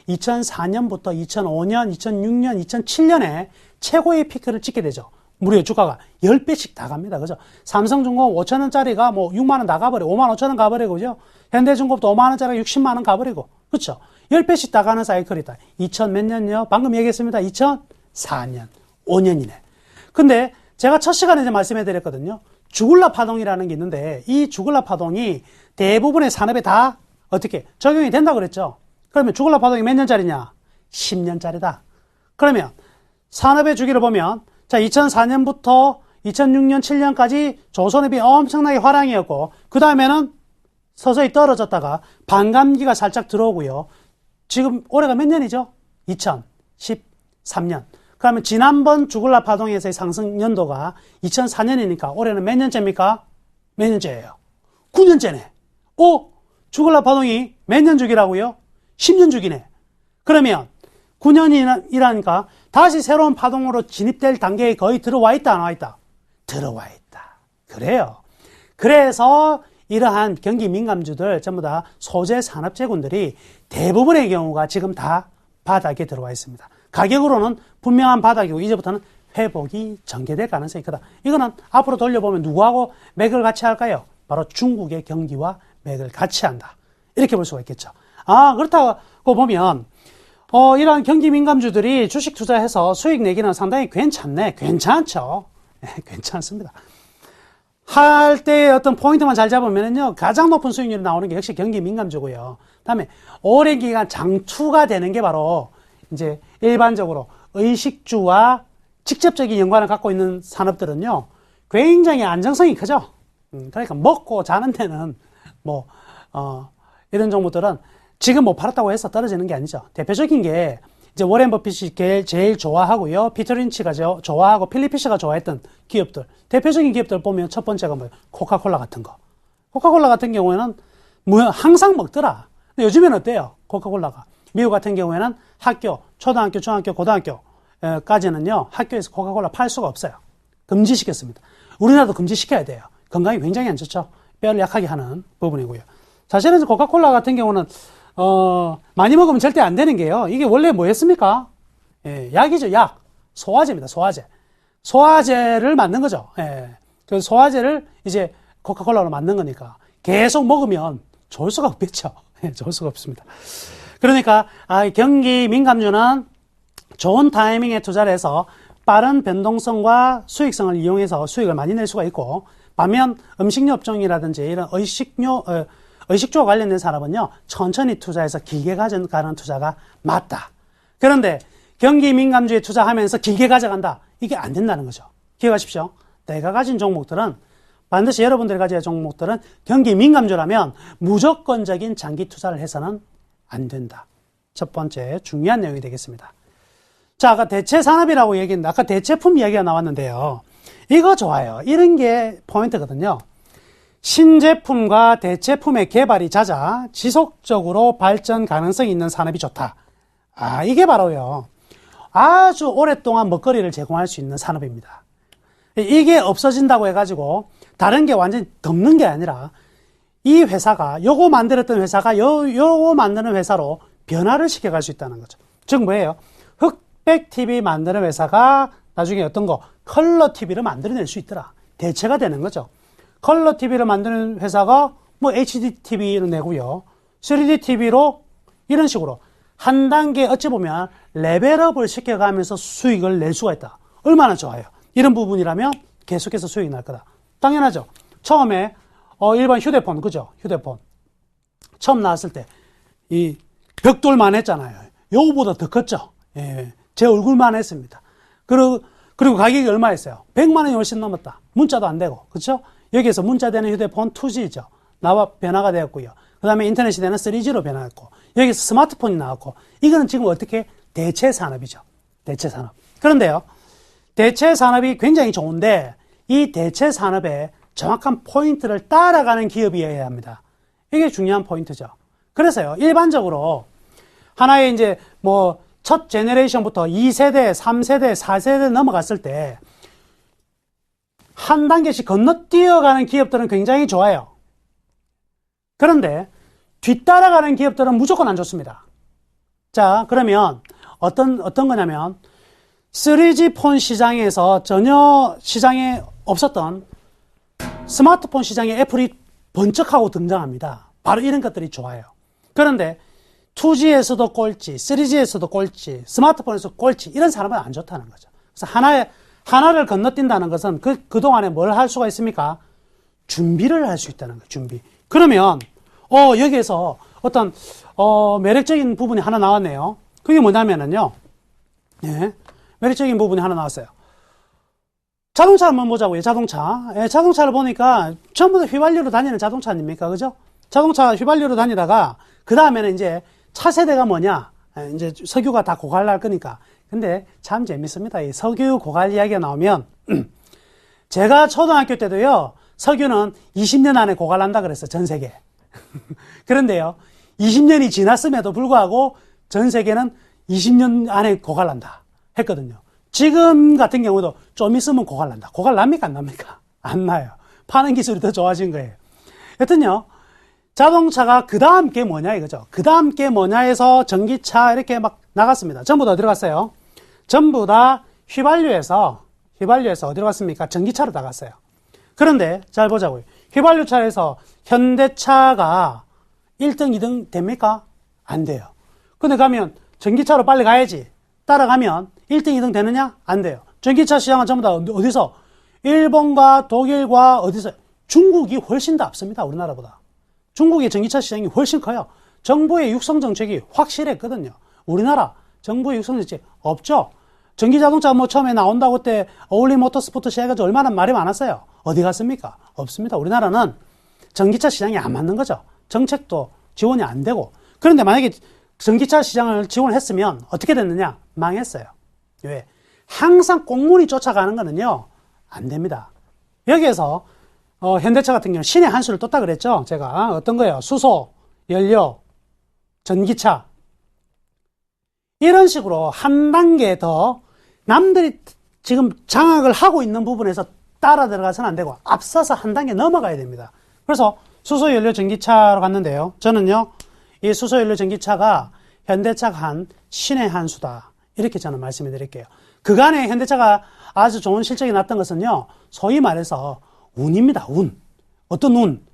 2004년부터 2005년, 2006년, 2007년에 최고의 피크를 찍게 되죠. 무려 주가가 10배씩 다 갑니다. 그죠? 삼성중공업 5천원짜리가 뭐 6만원 다 가버리고, 5만 5천원 가버리고, 그죠? 현대중공업도 5만원짜리가 60만원 가버리고, 그렇죠? 10배씩 다 가는 사이클이다. 2000 몇 년요? 방금 얘기했습니다. 2004년. 5년이네. 근데 제가 첫 시간에 이제 말씀해 드렸거든요. 주글라 파동이라는 게 있는데, 이 주글라 파동이 대부분의 산업에 다 어떻게 적용이 된다고 그랬죠? 그러면 주글라 파동이 몇 년짜리냐? 10년짜리다. 그러면 산업의 주기를 보면, 자, 2004년부터 2006년, 7년까지 조선업이 엄청나게 화랑이었고, 그 다음에는 서서히 떨어졌다가 반감기가 살짝 들어오고요. 지금 올해가 몇 년이죠? 2013년. 그러면 지난번 주글라 파동에서의 상승 연도가 2004년이니까 올해는 몇 년째입니까? 몇 년째예요? 9년째네. 주글라 파동이 몇 년 주기라고요? 10년 주기네. 그러면 9년이라니까 다시 새로운 파동으로 진입될 단계에 거의 들어와 있다, 안 와 있다? 들어와 있다. 그래요. 그래서 이러한 경기 민감주들 전부 다 소재 산업재군들이 대부분의 경우가 지금 다 바닥에 들어와 있습니다. 가격으로는 분명한 바닥이고 이제부터는 회복이 전개될 가능성이 크다. 이거는 앞으로 돌려보면 누구하고 맥을 같이 할까요? 바로 중국의 경기와 맥을 같이 한다. 이렇게 볼 수가 있겠죠. 그렇다고 보면 이러한 경기 민감주들이 주식 투자해서 수익 내기는 상당히 괜찮네. 괜찮죠. 괜찮습니다. 할 때의 어떤 포인트만 잘 잡으면요, 가장 높은 수익률이 나오는 게 역시 경기 민감주고요. 다음에 오랜 기간 장투가 되는 게 바로 이제 일반적으로 의식주와 직접적인 연관을 갖고 있는 산업들은요, 굉장히 안정성이 크죠. 그러니까 먹고 자는 데는 이런 종목들은 지금 못 팔았다고 해서 떨어지는 게 아니죠. 대표적인 게 이제 워렌 버핏이 제일 좋아하고요, 피터 린치가 좋아하고 필립 피셔가 좋아했던 기업들, 대표적인 기업들 보면 첫 번째가 뭐예요? 코카콜라 같은 거. 코카콜라 같은 경우에는 항상 먹더라. 근데 요즘에는 어때요? 코카콜라가 미국 같은 경우에는 학교, 초등학교, 중학교, 고등학교까지는요, 학교에서 코카콜라 팔 수가 없어요. 금지시켰습니다. 우리나라도 금지시켜야 돼요. 건강이 굉장히 안 좋죠. 뼈를 약하게 하는 부분이고요. 사실은 코카콜라 같은 경우는 많이 먹으면 절대 안 되는 게요. 이게 원래 뭐였습니까? 약이죠, 약. 소화제입니다, 소화제. 소화제를 만든 거죠. 그 소화제를 이제 코카콜라로 만든 거니까 계속 먹으면 좋을 수가 없겠죠. 좋을 수가 없습니다. 그러니까 경기 민감주는 좋은 타이밍에 투자를 해서 빠른 변동성과 수익성을 이용해서 수익을 많이 낼 수가 있고, 반면 음식료 업종이라든지 이런 의식주와 관련된 산업은요, 천천히 투자해서 길게 가져가는 투자가 맞다. 그런데 경기 민감주에 투자하면서 길게 가져간다. 이게 안 된다는 거죠. 기억하십시오. 내가 가진 종목들은, 반드시 여러분들이 가진 종목들은 경기 민감주라면 무조건적인 장기 투자를 해서는 안 된다. 첫 번째 중요한 내용이 되겠습니다. 자, 아까 대체 산업이라고 얘기했는데, 아까 대체품 이야기가 나왔는데요. 이거 좋아요. 이런 게 포인트거든요. 신제품과 대체품의 개발이 잦아 지속적으로 발전 가능성이 있는 산업이 좋다. 이게 바로요, 아주 오랫동안 먹거리를 제공할 수 있는 산업입니다. 이게 없어진다고 해가지고 다른 게 완전히 덮는 게 아니라 이 회사가 요거 만들었던 회사가 요거 만드는 회사로 변화를 시켜갈 수 있다는 거죠. 즉 뭐예요? 흑백 TV 만드는 회사가 나중에 어떤 거 컬러 TV를 만들어낼 수 있더라. 대체가 되는 거죠. 컬러 TV를 만드는 회사가 뭐 HD TV를 내고요. 3D TV로 이런 식으로 한 단계 어찌 보면 레벨업을 시켜가면서 수익을 낼 수가 있다. 얼마나 좋아요. 이런 부분이라면 계속해서 수익이 날 거다. 당연하죠. 처음에 일반 휴대폰, 그죠? 휴대폰. 처음 나왔을 때, 이 벽돌만 했잖아요. 요거보다 더 컸죠? 예. 제 얼굴만 했습니다. 그리고 가격이 얼마였어요? 100만 원이 훨씬 넘었다. 문자도 안 되고, 그렇죠? 여기에서 문자 되는 휴대폰 2G죠. 나와 변화가 되었고요. 그 다음에 인터넷이 되는 3G로 변화했고, 여기서 스마트폰이 나왔고, 이거는 지금 어떻게 대체 산업이죠. 대체 산업. 그런데요, 대체 산업이 굉장히 좋은데, 이 대체 산업에 정확한 포인트를 따라가는 기업이어야 합니다. 이게 중요한 포인트죠. 그래서요, 일반적으로 하나의 이제 첫 제너레이션부터 2세대, 3세대, 4세대 넘어갔을 때 한 단계씩 건너뛰어가는 기업들은 굉장히 좋아요. 그런데 뒤따라가는 기업들은 무조건 안 좋습니다. 자, 그러면 어떤 거냐면 3G 폰 시장에서 전혀 시장에 없었던 스마트폰 시장에 애플이 번쩍하고 등장합니다. 바로 이런 것들이 좋아요. 그런데 2G에서도 꼴찌, 3G에서도 꼴찌, 스마트폰에서 꼴찌, 이런 사람은 안 좋다는 거죠. 그래서 하나를 건너뛴다는 것은 그동안에 뭘 할 수가 있습니까? 준비를 할 수 있다는 거예요, 준비. 그러면, 여기에서 어떤, 매력적인 부분이 하나 나왔네요. 그게 뭐냐면은요, 예, 매력적인 부분이 하나 나왔어요. 자동차 한번 보자고요, 자동차. 예, 자동차를 보니까 전부 다 휘발유로 다니는 자동차 아닙니까? 그죠? 자동차 휘발유로 다니다가, 그 다음에는 이제 차세대가 뭐냐? 이제 석유가 다 고갈날 거니까. 근데 참 재밌습니다. 이 석유 고갈 이야기가 나오면, 제가 초등학교 때도요, 석유는 20년 안에 고갈난다 그랬어요, 전 세계. 그런데요, 20년이 지났음에도 불구하고 전 세계는 20년 안에 고갈난다 했거든요. 지금 같은 경우도 좀 있으면 고갈난다. 고갈납니까? 안 납니까? 안 나요. 파는 기술이 더 좋아진 거예요. 여튼요, 자동차가 그 다음 게 뭐냐 이거죠. 그 다음 게 뭐냐 해서 전기차 이렇게 막 나갔습니다. 전부 다 어디로 갔어요? 전부 다 휘발유에서 어디로 갔습니까? 전기차로 나갔어요. 그런데 잘 보자고요. 휘발유차에서 현대차가 1등, 2등 됩니까? 안 돼요. 근데 가면 전기차로 빨리 가야지. 따라가면 1등, 2등 되느냐? 안 돼요. 전기차 시장은 전부 다 어디서? 일본과 독일과 어디서? 중국이 훨씬 더 앞섭니다. 우리나라보다. 중국의 전기차 시장이 훨씬 커요. 정부의 육성 정책이 확실했거든요. 우리나라 정부의 육성 정책 없죠. 전기자동차 처음에 나온다고 때 어울리 모터스포트 시해가지고 얼마나 말이 많았어요. 어디 갔습니까? 없습니다. 우리나라는 전기차 시장이 안 맞는 거죠. 정책도 지원이 안 되고. 그런데 만약에 전기차 시장을 지원을 했으면 어떻게 됐느냐? 망했어요. 왜? 항상 꽁무니 쫓아가는 거는요, 안 됩니다. 여기에서 현대차 같은 경우는 신의 한 수를 떴다 그랬죠. 제가 어떤 거예요? 수소, 연료, 전기차. 이런 식으로 한 단계 더 남들이 지금 장악을 하고 있는 부분에서 따라 들어가서는 안 되고 앞서서 한 단계 넘어가야 됩니다. 그래서 수소, 연료, 전기차로 갔는데요. 저는요, 이 수소, 연료, 전기차가 현대차가 한 신의 한 수다. 이렇게 저는 말씀을 드릴게요. 그간에 현대차가 아주 좋은 실적이 났던 것은요, 소위 말해서 운입니다. 운. 어떤 운?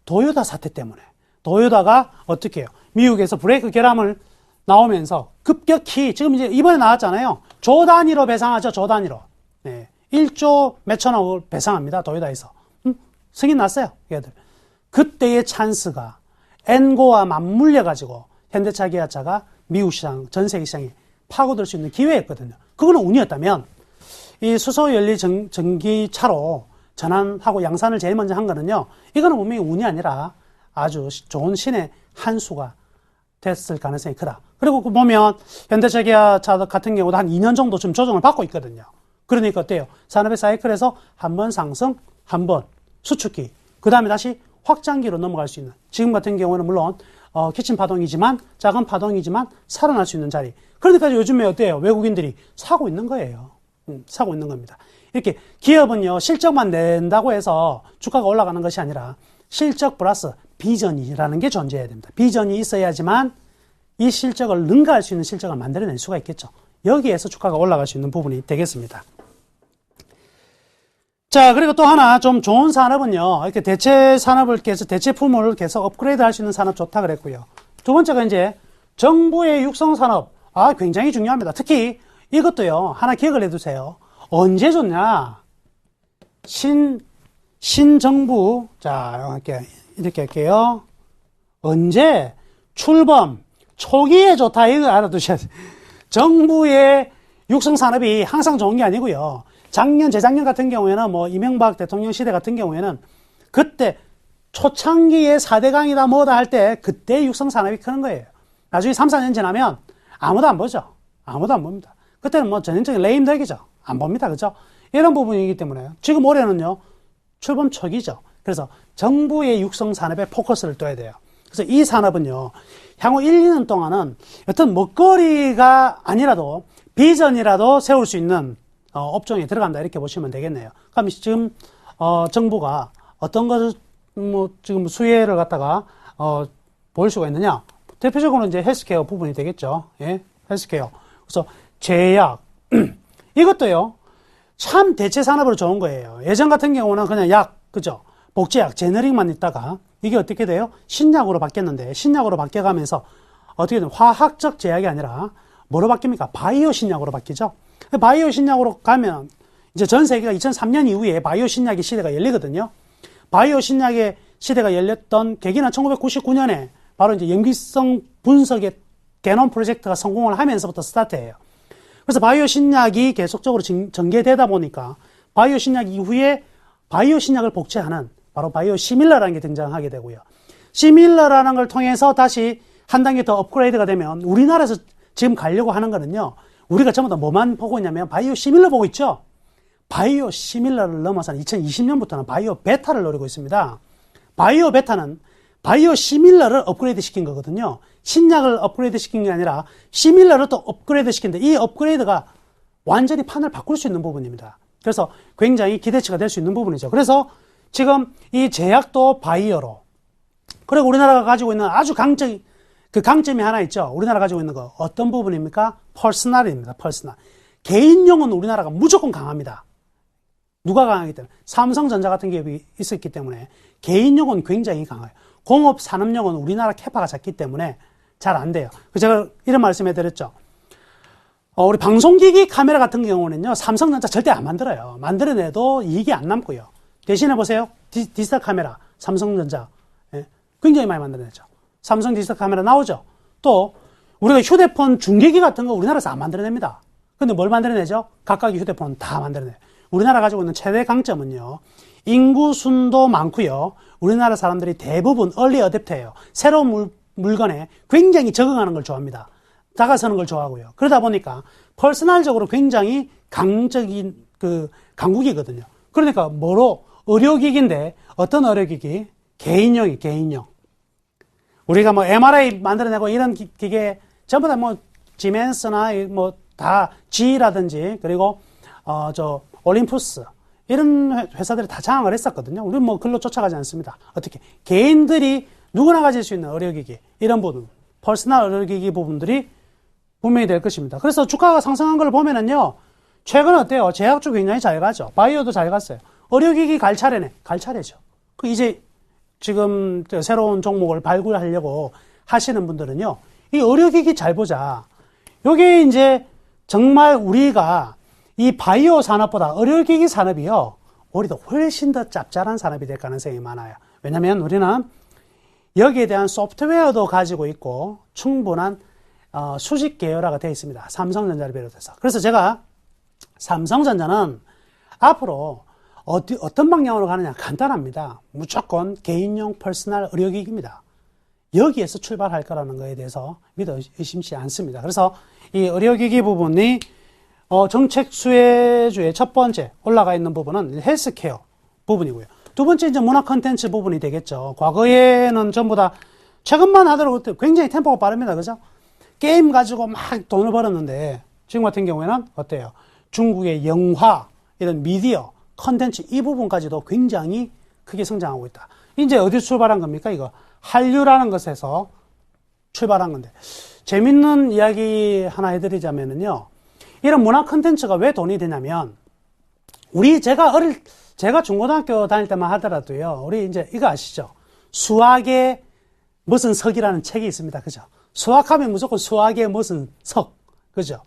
도요타 사태 때문에. 도요타가 어떻게 해요? 미국에서 브레이크 결함을 나오면서 급격히 지금 이제 이번에 나왔잖아요. 조 단위로 배상하죠. 조 단위로. 네. 1조 몇천억을 배상합니다. 도요타에서. 승인 났어요. 얘들. 그때의 찬스가 엔고와 맞물려 가지고 현대차, 기아차가 미국 시장, 전 세계 시장에 파고들 수 있는 기회였거든요. 그거는 운이었다면 이 수소 연료 전기차로 전환하고 양산을 제일 먼저 한 거는요, 이거는 분명히 운이 아니라 아주 좋은 신의 한 수가 됐을 가능성이 크다. 그리고 보면 현대차, 기아차 같은 경우도 한 2년 정도 좀 조정을 받고 있거든요. 그러니까 어때요? 산업의 사이클에서 한 번 상승, 한 번 수축기, 그 다음에 다시 확장기로 넘어갈 수 있는, 지금 같은 경우는 물론 기침 파동이지만, 작은 파동이지만 살아날 수 있는 자리. 그러니까 요즘에 어때요? 외국인들이 사고 있는 거예요. 사고 있는 겁니다. 이렇게 기업은요, 실적만 낸다고 해서 주가가 올라가는 것이 아니라 실적 플러스 비전이라는 게 존재해야 됩니다. 비전이 있어야지만 이 실적을 능가할 수 있는 실적을 만들어낼 수가 있겠죠. 여기에서 주가가 올라갈 수 있는 부분이 되겠습니다. 자, 그리고 또 하나 좀 좋은 산업은요, 이렇게 대체 산업을 계속, 대체 품을 계속 업그레이드 할 수 있는 산업 좋다 그랬고요. 두 번째가 이제 정부의 육성 산업. 굉장히 중요합니다. 특히 이것도요, 하나 기억을 해두세요. 언제 좋냐? 신정부. 자, 이렇게 할게요. 언제? 출범. 초기에 좋다. 이거 알아두셔야 돼요. 정부의 육성 산업이 항상 좋은 게 아니고요. 재작년 같은 경우에는 이명박 대통령 시대 같은 경우에는 그때 초창기에 4대강이다 뭐다 할 때 그때 육성 산업이 크는 거예요. 나중에 3, 4년 지나면 아무도 안 보죠. 아무도 안 봅니다. 그때는 전형적인 레임덕이죠. 안 봅니다. 그죠? 이런 부분이기 때문에 지금 올해는요, 출범 초기죠. 그래서 정부의 육성 산업에 포커스를 둬야 돼요. 그래서 이 산업은요, 향후 1, 2년 동안은 어떤 먹거리가 아니라도 비전이라도 세울 수 있는 업종에 들어간다 이렇게 보시면 되겠네요. 그럼 지금 정부가 어떤 것을 지금 수혜를 갖다가 볼 수가 있느냐? 대표적으로 이제 헬스케어 부분이 되겠죠. 예, 헬스케어. 그래서 제약 이것도요, 참 대체 산업으로 좋은 거예요. 예전 같은 경우는 그냥 약, 그죠? 복제약, 제너릭만 있다가 이게 어떻게 돼요? 신약으로 바뀌었는데, 신약으로 바뀌어가면서 어떻게 되면 화학적 제약이 아니라 뭐로 바뀝니까? 바이오 신약으로 바뀌죠. 바이오 신약으로 가면 이제 전 세계가 2003년 이후에 바이오 신약의 시대가 열리거든요. 바이오 신약의 시대가 열렸던 계기는 1999년에 바로 이제 염기성 분석의 게놈 프로젝트가 성공을 하면서부터 스타트해요. 그래서 바이오 신약이 계속적으로 전개되다 보니까 바이오 신약 이후에 바이오 신약을 복제하는 바로 바이오 시밀러라는 게 등장하게 되고요. 시밀러라는 걸 통해서 다시 한 단계 더 업그레이드가 되면 우리나라에서 지금 가려고 하는 거는요, 우리가 전부 다 뭐만 보고 있냐면 바이오 시밀러 보고 있죠. 바이오 시밀러를 넘어서 2020년부터는 바이오 베타를 노리고 있습니다. 바이오 베타는 바이오 시밀러를 업그레이드 시킨 거거든요. 신약을 업그레이드 시킨 게 아니라 시밀러를 또 업그레이드 시킨데, 이 업그레이드가 완전히 판을 바꿀 수 있는 부분입니다. 그래서 굉장히 기대치가 될 수 있는 부분이죠. 그래서 지금 이 제약도 바이오로, 그리고 우리나라가 가지고 있는 아주 강점이 하나 있죠. 우리나라 가지고 있는 거 어떤 부분입니까? 퍼스널입니다. 퍼스널. 개인용은 우리나라가 무조건 강합니다. 누가 강하기 때문에? 삼성전자 같은 기업이 있었기 때문에 개인용은 굉장히 강해요. 공업 산업용은 우리나라 캐파가 작기 때문에 잘 안 돼요. 제가 이런 말씀해 드렸죠. 우리 방송기기 카메라 같은 경우는요, 삼성전자 절대 안 만들어요. 만들어내도 이익이 안 남고요. 대신에 보세요. 디지털 카메라, 삼성전자. 예, 굉장히 많이 만들어내죠. 삼성 디지털 카메라 나오죠. 또 우리가 휴대폰 중계기 같은 거 우리나라에서 안 만들어냅니다. 근데 뭘 만들어내죠? 각각의 휴대폰 다 만들어내요. 우리나라 가지고 있는 최대 강점은요, 인구 순도 많고요, 우리나라 사람들이 대부분 얼리 어댑터예요. 새로운 물건에 굉장히 적응하는 걸 좋아합니다. 다가서는 걸 좋아하고요. 그러다 보니까 퍼스널적으로 굉장히 강적인 강국이거든요. 그러니까 의료기기인데 어떤 의료기기? 개인용. 우리가 MRI 만들어내고 이런 기계 전부 다 지멘스나 다 G라든지, 그리고 올림푸스 이런 회사들이 다 장악을 했었거든요. 우리는 글로 쫓아가지 않습니다. 어떻게? 개인들이 누구나 가질 수 있는 의료기기, 이런 부분, 퍼스널 의료기기 부분들이 분명히 될 것입니다. 그래서 주가가 상승한 걸 보면은요, 최근 어때요? 제약 쪽 굉장히 잘 가죠. 바이오도 잘 갔어요. 의료기기 갈 차례죠. 이제 지금 새로운 종목을 발굴하려고 하시는 분들은요, 이 의료기기 잘 보자. 요게 이제 정말 우리가 이 바이오 산업보다 의료기기 산업이요, 우리도 훨씬 더 짭짤한 산업이 될 가능성이 많아요. 왜냐면 우리는 여기에 대한 소프트웨어도 가지고 있고 충분한 수직 계열화가 되어 있습니다. 삼성전자를 비롯해서. 그래서 제가 삼성전자는 앞으로 어떤 방향으로 가느냐 간단합니다. 무조건 개인용 퍼스널 의료기기입니다. 여기에서 출발할 거라는 거에 대해서 믿어 의심치 않습니다. 그래서 이 의료기기 부분이 정책 수혜주의 첫 번째 올라가 있는 부분은 헬스케어 부분이고요. 두 번째 이제 문화 콘텐츠 부분이 되겠죠. 과거에는 전부 다 최근만 하더라도 굉장히 템포가 빠릅니다. 그죠? 게임 가지고 막 돈을 벌었는데 지금 같은 경우에는 어때요? 중국의 영화, 이런 미디어, 콘텐츠 이 부분까지도 굉장히 크게 성장하고 있다. 이제 어디서 출발한 겁니까? 이거 한류라는 것에서 출발한 건데, 재밌는 이야기 하나 해드리자면은요, 이런 문화 콘텐츠가 왜 돈이 되냐면, 제가 중고등학교 다닐 때만 하더라도요, 우리 이제 이거 아시죠? 수학의 무슨 석이라는 책이 있습니다. 그죠? 수학하면 무조건 수학의 무슨 석. 그죠?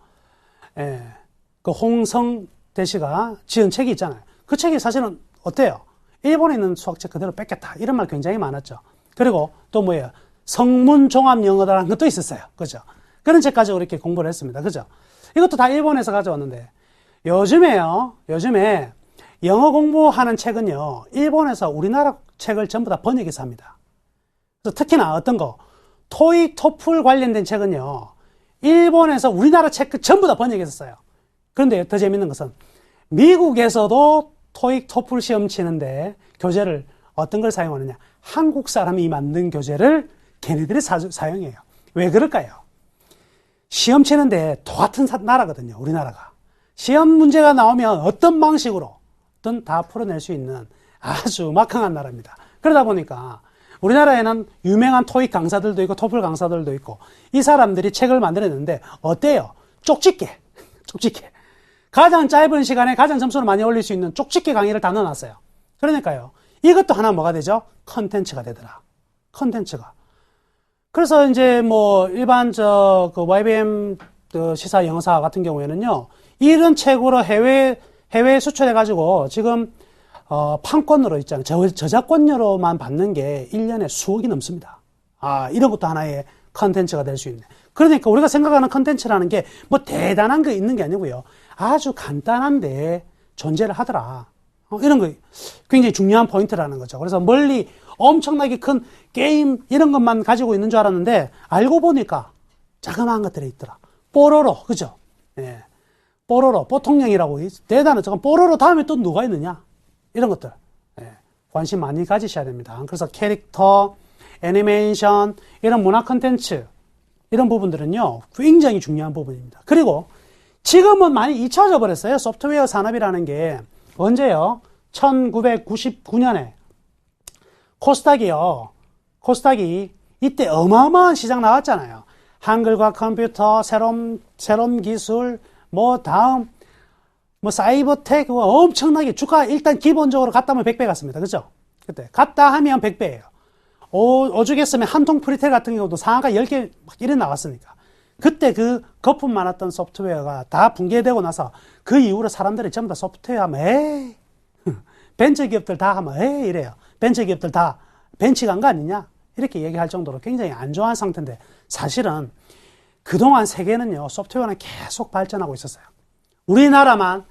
예. 그 홍성대 씨가 지은 책이 있잖아요. 그 책이 사실은 어때요? 일본에 있는 수학책 그대로 뺏겼다. 이런 말 굉장히 많았죠. 그리고 또 뭐예요? 성문종합영어다라는 것도 있었어요. 그죠? 그런 책까지 이렇게 공부를 했습니다. 그죠? 이것도 다 일본에서 가져왔는데, 요즘에 영어 공부하는 책은요, 일본에서 우리나라 책을 전부 다 번역해서 합니다. 그래서 특히나 어떤 거, 토익, 토플 관련된 책은요, 일본에서 우리나라 책 전부 다 번역해서 써요. 그런데 더 재밌는 것은, 미국에서도 토익, 토플 시험 치는데 교재를 어떤 걸 사용하느냐? 한국 사람이 만든 교재를 걔네들이 사용해요. 왜 그럴까요? 시험 치는데 똑같은 나라거든요, 우리나라가. 시험 문제가 나오면 어떤 방식으로든 다 풀어낼 수 있는 아주 막강한 나라입니다. 그러다 보니까 우리나라에는 유명한 토익 강사들도 있고 토플 강사들도 있고, 이 사람들이 책을 만들었는데 어때요? 쪽집게. 가장 짧은 시간에 가장 점수를 많이 올릴 수 있는 쪽집게 강의를 다 넣어놨어요. 그러니까요, 이것도 하나 뭐가 되죠? 컨텐츠가 되더라. 컨텐츠가. 그래서 이제 뭐 일반 그 YBM 시사 영어사 같은 경우에는요, 이런 책으로 해외 수출해가지고 지금 판권으로 있잖아요. 저작권료로만 받는 게 1년에 수억이 넘습니다. 이런 것도 하나의 컨텐츠가 될 수 있네. 그러니까 우리가 생각하는 컨텐츠라는 게 뭐 대단한 거 있는 게 아니고요, 아주 간단한데 존재를 하더라. 이런 거 굉장히 중요한 포인트라는 거죠. 그래서 멀리 엄청나게 큰 게임 이런 것만 가지고 있는 줄 알았는데, 알고 보니까 자그마한 것들이 있더라. 뽀로로, 그죠? 예. 뽀로로, 뽀통령이라고 대단한, 잠깐 뽀로로 다음에 또 누가 있느냐? 이런 것들. 예. 관심 많이 가지셔야 됩니다. 그래서 캐릭터, 애니메이션, 이런 문화 콘텐츠, 이런 부분들은요, 굉장히 중요한 부분입니다. 그리고 지금은 많이 잊혀져 버렸어요. 소프트웨어 산업이라는 게. 언제요? 1999년에 코스닥이 이때 어마어마한 시장 나왔잖아요. 한글과 컴퓨터, 새로운 기술, 다음, 사이버텍, 엄청나게 주가 일단 기본적으로 갔다 하면 100배 갔습니다. 그죠? 그때. 갔다 하면 100배예요. 오죽했으면 한통 프리텔 같은 경우도 상한가 10개 막 이래 나왔으니까. 그때 그 거품 많았던 소프트웨어가 다 붕괴되고 나서 그 이후로 사람들이 전부 다 소프트웨어 하면 벤처기업들 다 하면 이래요. 벤처기업들 다 벤치 간 거 아니냐? 이렇게 얘기할 정도로 굉장히 안 좋은 상태인데, 사실은 그동안 세계는요, 소프트웨어는 계속 발전하고 있었어요. 우리나라만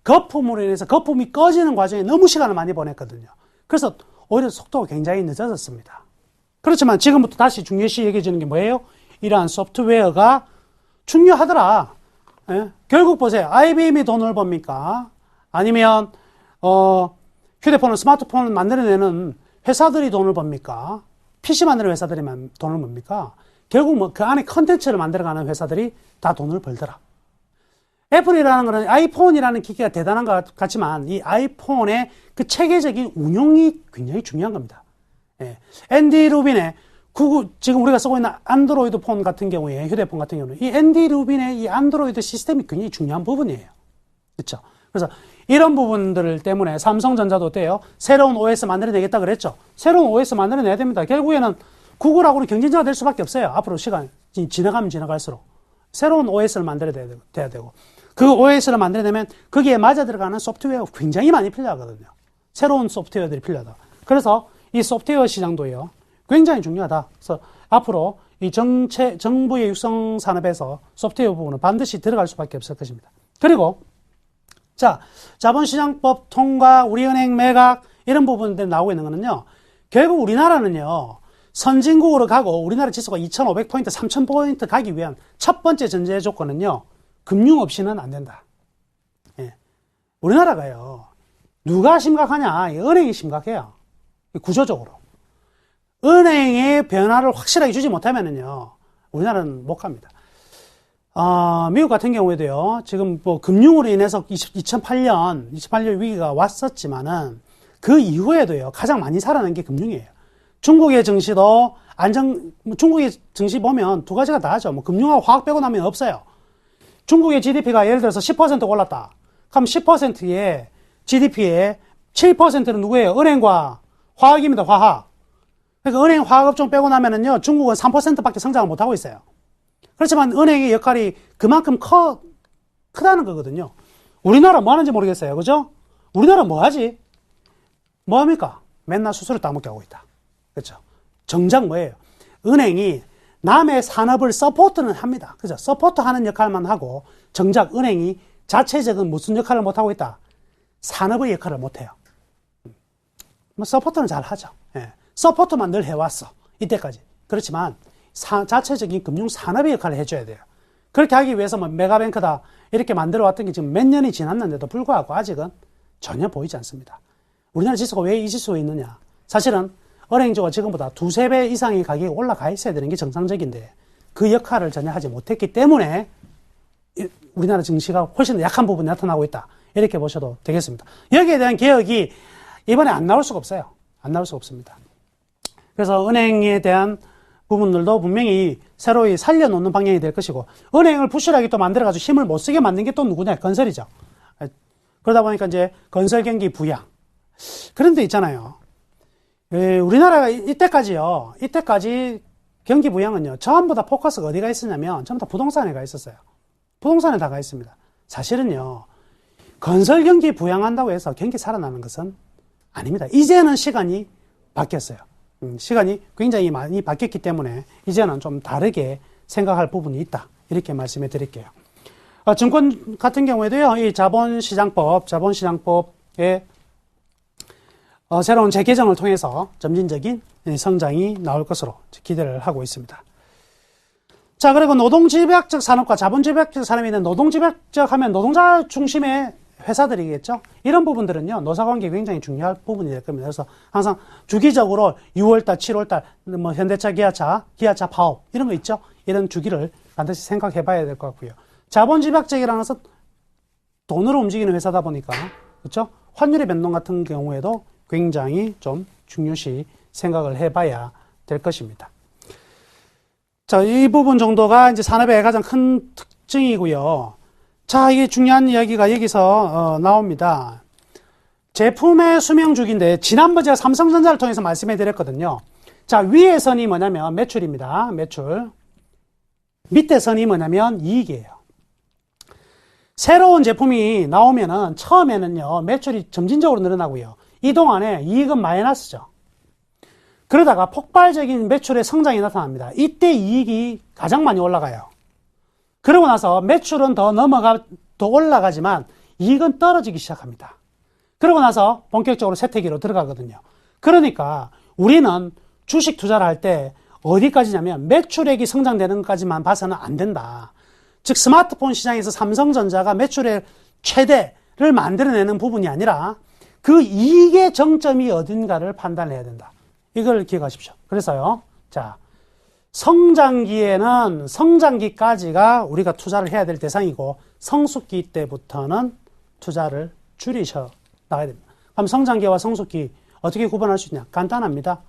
거품으로 인해서 거품이 꺼지는 과정에 너무 시간을 많이 보냈거든요. 그래서 오히려 속도가 굉장히 늦어졌습니다. 그렇지만 지금부터 다시 중요시 얘기해주는 게 뭐예요? 이러한 소프트웨어가 중요하더라. 예? 결국 보세요. IBM이 돈을 법니까? 아니면 휴대폰을, 스마트폰을 만들어내는 회사들이 돈을 법니까? PC 만드는 회사들이 돈을 법니까? 결국 그 안에 컨텐츠를 만들어가는 회사들이 다 돈을 벌더라. 애플이라는 거는, 아이폰이라는 기기가 대단한 것 같지만 이 아이폰의 그 체계적인 운용이 굉장히 중요한 겁니다. 예. 앤디 루빈의 지금 우리가 쓰고 있는 안드로이드 폰 같은 경우에, 휴대폰 같은 경우는 이 앤디 루빈의 이 안드로이드 시스템이 굉장히 중요한 부분이에요. 그렇죠? 그래서 이런 부분들 때문에 삼성전자도 어때요? 새로운 OS 만들어내겠다 그랬죠? 새로운 OS 만들어내야 됩니다. 결국에는 구글하고는 경쟁자가 될 수밖에 없어요. 앞으로 시간이 지나가면 지나갈수록. 새로운 OS를 만들어야 돼야 되고. 그 OS를 만들어내면 거기에 맞아 들어가는 소프트웨어가 굉장히 많이 필요하거든요. 새로운 소프트웨어들이 필요하다. 그래서 이 소프트웨어 시장도요, 굉장히 중요하다. 그래서 앞으로 이 정부의 육성 산업에서 소프트웨어 부분은 반드시 들어갈 수밖에 없을 것입니다. 그리고 자본시장법 통과, 우리은행 매각, 이런 부분들이 나오고 있는 거는요, 결국 우리나라는요, 선진국으로 가고 우리나라 지수가 2,500포인트, 3,000포인트 가기 위한 첫 번째 전제 조건은요, 금융 없이는 안 된다. 예. 우리나라가요, 누가 심각하냐? 은행이 심각해요. 구조적으로. 은행의 변화를 확실하게 주지 못하면은요, 우리나라는 못 갑니다. 미국 같은 경우에도요, 지금 금융으로 인해서 2008년 위기가 왔었지만은, 그 이후에도요, 가장 많이 살아난 게 금융이에요. 중국의 증시도 중국의 증시 보면 두 가지가 다죠. 뭐 금융하고 화학 빼고 나면 없어요. 중국의 GDP가 예를 들어서 10% 올랐다. 그럼 10%의 GDP의 7%는 누구예요? 은행과 화학입니다. 화학. 그러니까 은행 화학업종 빼고 나면은요, 중국은 3%밖에 성장을 못하고 있어요. 그렇지만 은행의 역할이 그만큼 크다는 거거든요. 우리나라 뭐 하는지 모르겠어요. 그죠? 우리나라 뭐 하지? 뭐 합니까? 맨날 수수료 따먹게 하고 있다. 그렇죠? 정작 뭐예요? 은행이 남의 산업을 서포트는 합니다. 그죠? 서포트 하는 역할만 하고, 정작 은행이 자체적인 무슨 역할을 못하고 있다? 산업의 역할을 못해요. 뭐, 서포트는 잘 하죠. 예. 서포트만 늘 해왔어. 이때까지. 그렇지만, 자체적인 금융 산업의 역할을 해줘야 돼요. 그렇게 하기 위해서 뭐, 메가뱅크다. 이렇게 만들어 왔던 게 지금 몇 년이 지났는데도 불구하고 아직은 전혀 보이지 않습니다. 우리나라 지수가 왜 이 지수에 있느냐? 사실은, 은행주가 지금보다 2~3배 이상의 가격이 올라가 있어야 되는 게 정상적인데 그 역할을 전혀 하지 못했기 때문에 우리나라 증시가 훨씬 더 약한 부분이 나타나고 있다. 이렇게 보셔도 되겠습니다. 여기에 대한 개혁이 이번에 안 나올 수가 없어요. 안 나올 수가 없습니다. 그래서 은행에 대한 부분들도 분명히 새로이 살려놓는 방향이 될 것이고 은행을 부실하게 또 만들어가지고 힘을 못 쓰게 만든 게 또 누구냐? 건설이죠. 그러다 보니까 이제 건설 경기 부양. 그런데 있잖아요. 우리나라가 이때까지 경기 부양은요, 전부 다 포커스가 어디가 있었냐면, 전부 다 부동산에 가 있었어요. 부동산에 다 가 있습니다. 사실은요, 건설 경기 부양한다고 해서 경기 살아나는 것은 아닙니다. 이제는 시간이 바뀌었어요. 시간이 굉장히 많이 바뀌었기 때문에, 이제는 좀 다르게 생각할 부분이 있다. 이렇게 말씀해 드릴게요. 증권 같은 경우에도요, 이 자본시장법의 새로운 재개정을 통해서 점진적인 성장이 나올 것으로 기대를 하고 있습니다. 자, 그리고 노동집약적 산업과 자본집약적 산업이 있는 노동집약적 하면 노동자 중심의 회사들이겠죠? 이런 부분들은요, 노사관계 굉장히 중요한 부분이 될 겁니다. 그래서 항상 주기적으로 6월달, 7월달, 뭐, 현대차, 기아차 파업, 이런 거 있죠? 이런 주기를 반드시 생각해 봐야 될 것 같고요. 자본집약적이라는 것은 돈으로 움직이는 회사다 보니까, 그렇죠? 환율의 변동 같은 경우에도 굉장히 좀 중요시 생각을 해봐야 될 것입니다. 자, 이 부분 정도가 이제 산업의 가장 큰 특징이고요. 자, 이게 중요한 이야기가 여기서 나옵니다. 제품의 수명주기인데 지난번 제가 삼성전자를 통해서 말씀해 드렸거든요. 자, 위에 선이 뭐냐면 매출입니다. 매출. 밑에 선이 뭐냐면 이익이에요. 새로운 제품이 나오면은 처음에는요, 매출이 점진적으로 늘어나고요. 이 동안에 이익은 마이너스죠. 그러다가 폭발적인 매출의 성장이 나타납니다. 이때 이익이 가장 많이 올라가요. 그러고 나서 매출은 더 올라가지만 이익은 떨어지기 시작합니다. 그러고 나서 본격적으로 쇠퇴기로 들어가거든요. 그러니까 우리는 주식 투자를 할 때 어디까지냐면 매출액이 성장되는 것까지만 봐서는 안 된다. 즉 스마트폰 시장에서 삼성전자가 매출의 최대를 만들어내는 부분이 아니라 그 이익의 정점이 어딘가를 판단해야 된다. 이걸 기억하십시오. 그래서요. 자, 성장기에는 성장기까지가 우리가 투자를 해야 될 대상이고 성숙기 때부터는 투자를 줄이셔 나가야 됩니다. 그럼 성장기와 성숙기 어떻게 구분할 수 있냐? 간단합니다.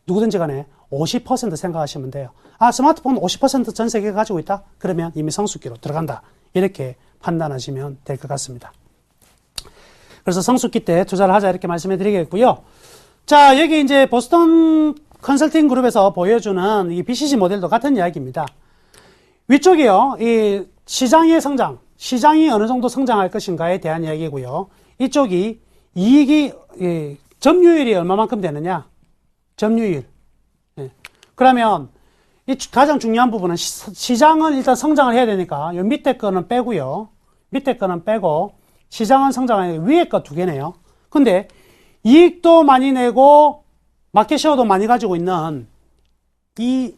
누구든지 간에 50% 생각하시면 돼요. 아, 스마트폰 50% 전 세계가 가지고 있다? 그러면 이미 성숙기로 들어간다. 이렇게 판단하시면 될 것 같습니다. 그래서 성숙기 때 투자를 하자 이렇게 말씀해 드리겠고요. 자, 여기 이제 보스턴 컨설팅 그룹에서 보여주는 이 BCG 모델도 같은 이야기입니다. 위쪽이요, 이 시장의 성장, 시장이 어느 정도 성장할 것인가에 대한 이야기고요. 이쪽이 이익이, 점유율이 얼마만큼 되느냐? 점유율. 예. 그러면 이 가장 중요한 부분은 시장은 일단 성장을 해야 되니까 요 밑에 거는 빼고요. 밑에 거는 빼고 시장은 성장하니까 위에 거 두 개네요. 근데 이익도 많이 내고 마켓쉐어도 많이 가지고 있는 이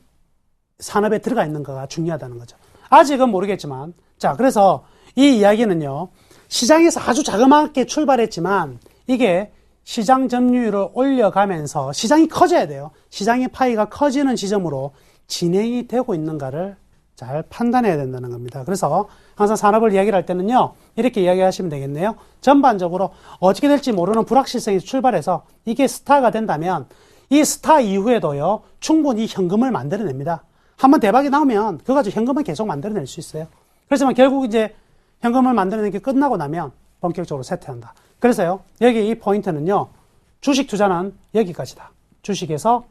산업에 들어가 있는 거가 중요하다는 거죠. 아직은 모르겠지만, 자, 그래서 이 이야기는요, 시장에서 아주 자그맣게 출발했지만 이게 시장 점유율을 올려가면서 시장이 커져야 돼요. 시장의 파이가 커지는 지점으로 진행이 되고 있는가를 잘 판단해야 된다는 겁니다. 그래서 항상 산업을 이야기를 할 때는요, 이렇게 이야기하시면 되겠네요. 전반적으로 어떻게 될지 모르는 불확실성에서 출발해서 이게 스타가 된다면 이 스타 이후에도요, 충분히 현금을 만들어냅니다. 한번 대박이 나오면 그거 가지고 현금은 계속 만들어낼 수 있어요. 그렇지만 결국 이제 현금을 만들어내는 게 끝나고 나면 본격적으로 쇠퇴한다. 그래서요, 여기 이 포인트는요, 주식 투자는 여기까지다. 주식에서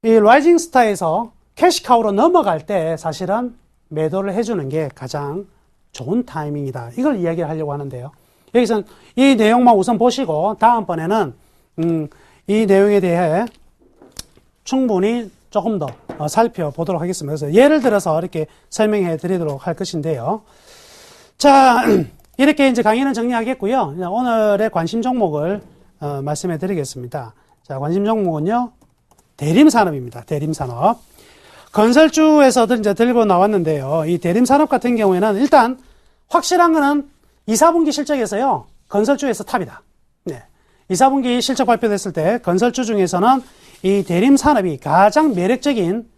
이 라이징 스타에서 캐시카우로 넘어갈 때 사실은 매도를 해주는 게 가장 좋은 타이밍이다. 이걸 이야기를 하려고 하는데요. 여기서 이 내용만 우선 보시고 다음번에는 이 내용에 대해 충분히 조금 더 살펴보도록 하겠습니다. 그래서 예를 들어서 이렇게 설명해 드리도록 할 것인데요. 자, 이렇게 이제 강의는 정리하겠고요. 오늘의 관심 종목을 말씀해 드리겠습니다. 자, 관심 종목은요, 대림산업입니다. 대림산업. 건설주에서도 이제 들고 나왔는데요. 이 대림산업 같은 경우에는 일단 확실한 거는 2, 4분기 실적에서요, 건설주에서 탑이다. 네. 2, 4분기 실적 발표됐을 때 건설주 중에서는 이 대림산업이 가장 매력적인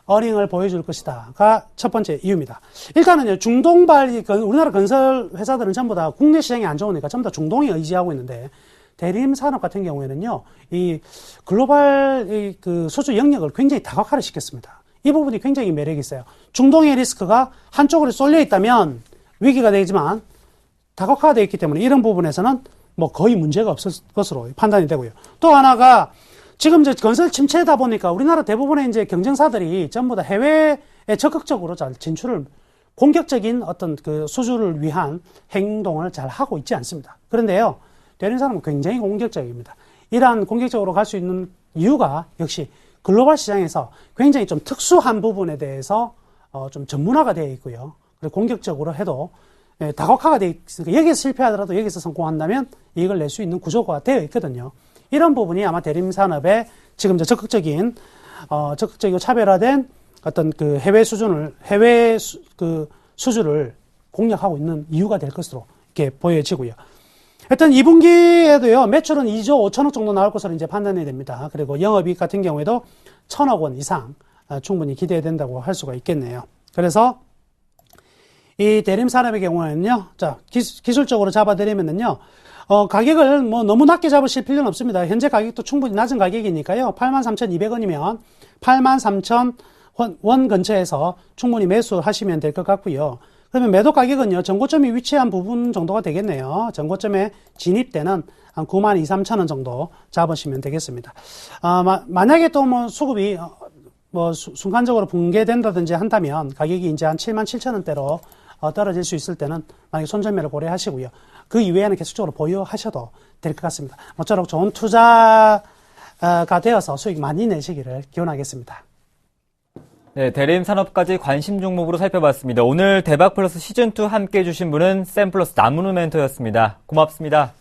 어닝을 보여줄 것이다가 첫 번째 이유입니다. 일단은요, 중동발, 우리나라 건설 회사들은 전부 다 국내 시장이 안 좋으니까 전부 다 중동에 의지하고 있는데, 대림산업 같은 경우에는요, 이 글로벌 그 수주 영역을 굉장히 다각화를 시켰습니다. 이 부분이 굉장히 매력이 있어요. 중동의 리스크가 한쪽으로 쏠려 있다면 위기가 되지만 다각화되어 있기 때문에 이런 부분에서는 뭐 거의 문제가 없을 것으로 판단이 되고요. 또 하나가 지금 이제 건설 침체다 보니까 우리나라 대부분의 이제 경쟁사들이 전부 다 해외에 적극적으로 잘 진출을, 공격적인 어떤 그 수주를 위한 행동을 잘 하고 있지 않습니다. 그런데요, 대림산업은 굉장히 공격적입니다. 이러한 공격적으로 갈 수 있는 이유가 역시 글로벌 시장에서 굉장히 좀 특수한 부분에 대해서 좀 전문화가 되어 있고요. 그리고 공격적으로 해도 다각화가 되어 있으니까 여기서 실패하더라도 여기서 성공한다면 이익을 낼 수 있는 구조가 되어 있거든요. 이런 부분이 아마 대림산업의 지금 적극적이고 차별화된 어떤 그 수주를 공략하고 있는 이유가 될 것으로 이렇게 보여지고요. 하여튼 2분기에도요, 매출은 2조 5천억 정도 나올 것으로 이제 판단이 됩니다. 그리고 영업이익 같은 경우에도 1,000억 원 이상 충분히 기대된다고 할 수가 있겠네요. 그래서 이 대림산업의 경우에는요, 자, 기술적으로 잡아드리면은요, 가격을 뭐 너무 낮게 잡으실 필요는 없습니다. 현재 가격도 충분히 낮은 가격이니까요, 83,200원이면 83,000원 근처에서 충분히 매수하시면 될 것 같고요. 그러면 매도 가격은요, 전고점이 위치한 부분 정도가 되겠네요. 전고점에 진입 때는 한 92,000~93,000원 정도 잡으시면 되겠습니다. 만약에 또 뭐 수급이 순간적으로 붕괴된다든지 한다면 가격이 이제 한 77,000원대로 떨어질 수 있을 때는 만약에 손절매를 고려하시고요. 그 이외에는 계속적으로 보유하셔도 될 것 같습니다. 모쪼록 좋은 투자가 되어서 수익 많이 내시기를 기원하겠습니다. 네, 대림산업까지 관심 종목으로 살펴봤습니다. 오늘 대박플러스 시즌2 함께 해주신 분은 샘플러스 남은우 멘토였습니다. 고맙습니다.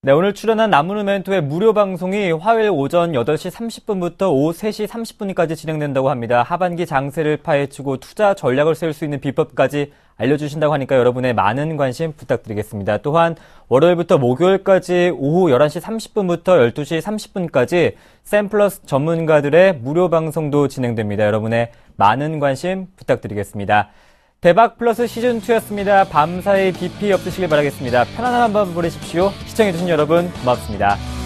네, 오늘 출연한 남은우 멘토의 무료 방송이 화요일 오전 8시 30분부터 오후 3시 30분까지 진행된다고 합니다. 하반기 장세를 파헤치고 투자 전략을 세울 수 있는 비법까지 알려주신다고 하니까 여러분의 많은 관심 부탁드리겠습니다. 또한 월요일부터 목요일까지 오후 11시 30분부터 12시 30분까지 샘플러스 전문가들의 무료 방송도 진행됩니다. 여러분의 많은 관심 부탁드리겠습니다. 대박 플러스 시즌2였습니다. 밤사이 BP 없으시길 바라겠습니다. 편안한 밤 보내십시오. 시청해주신 여러분 고맙습니다.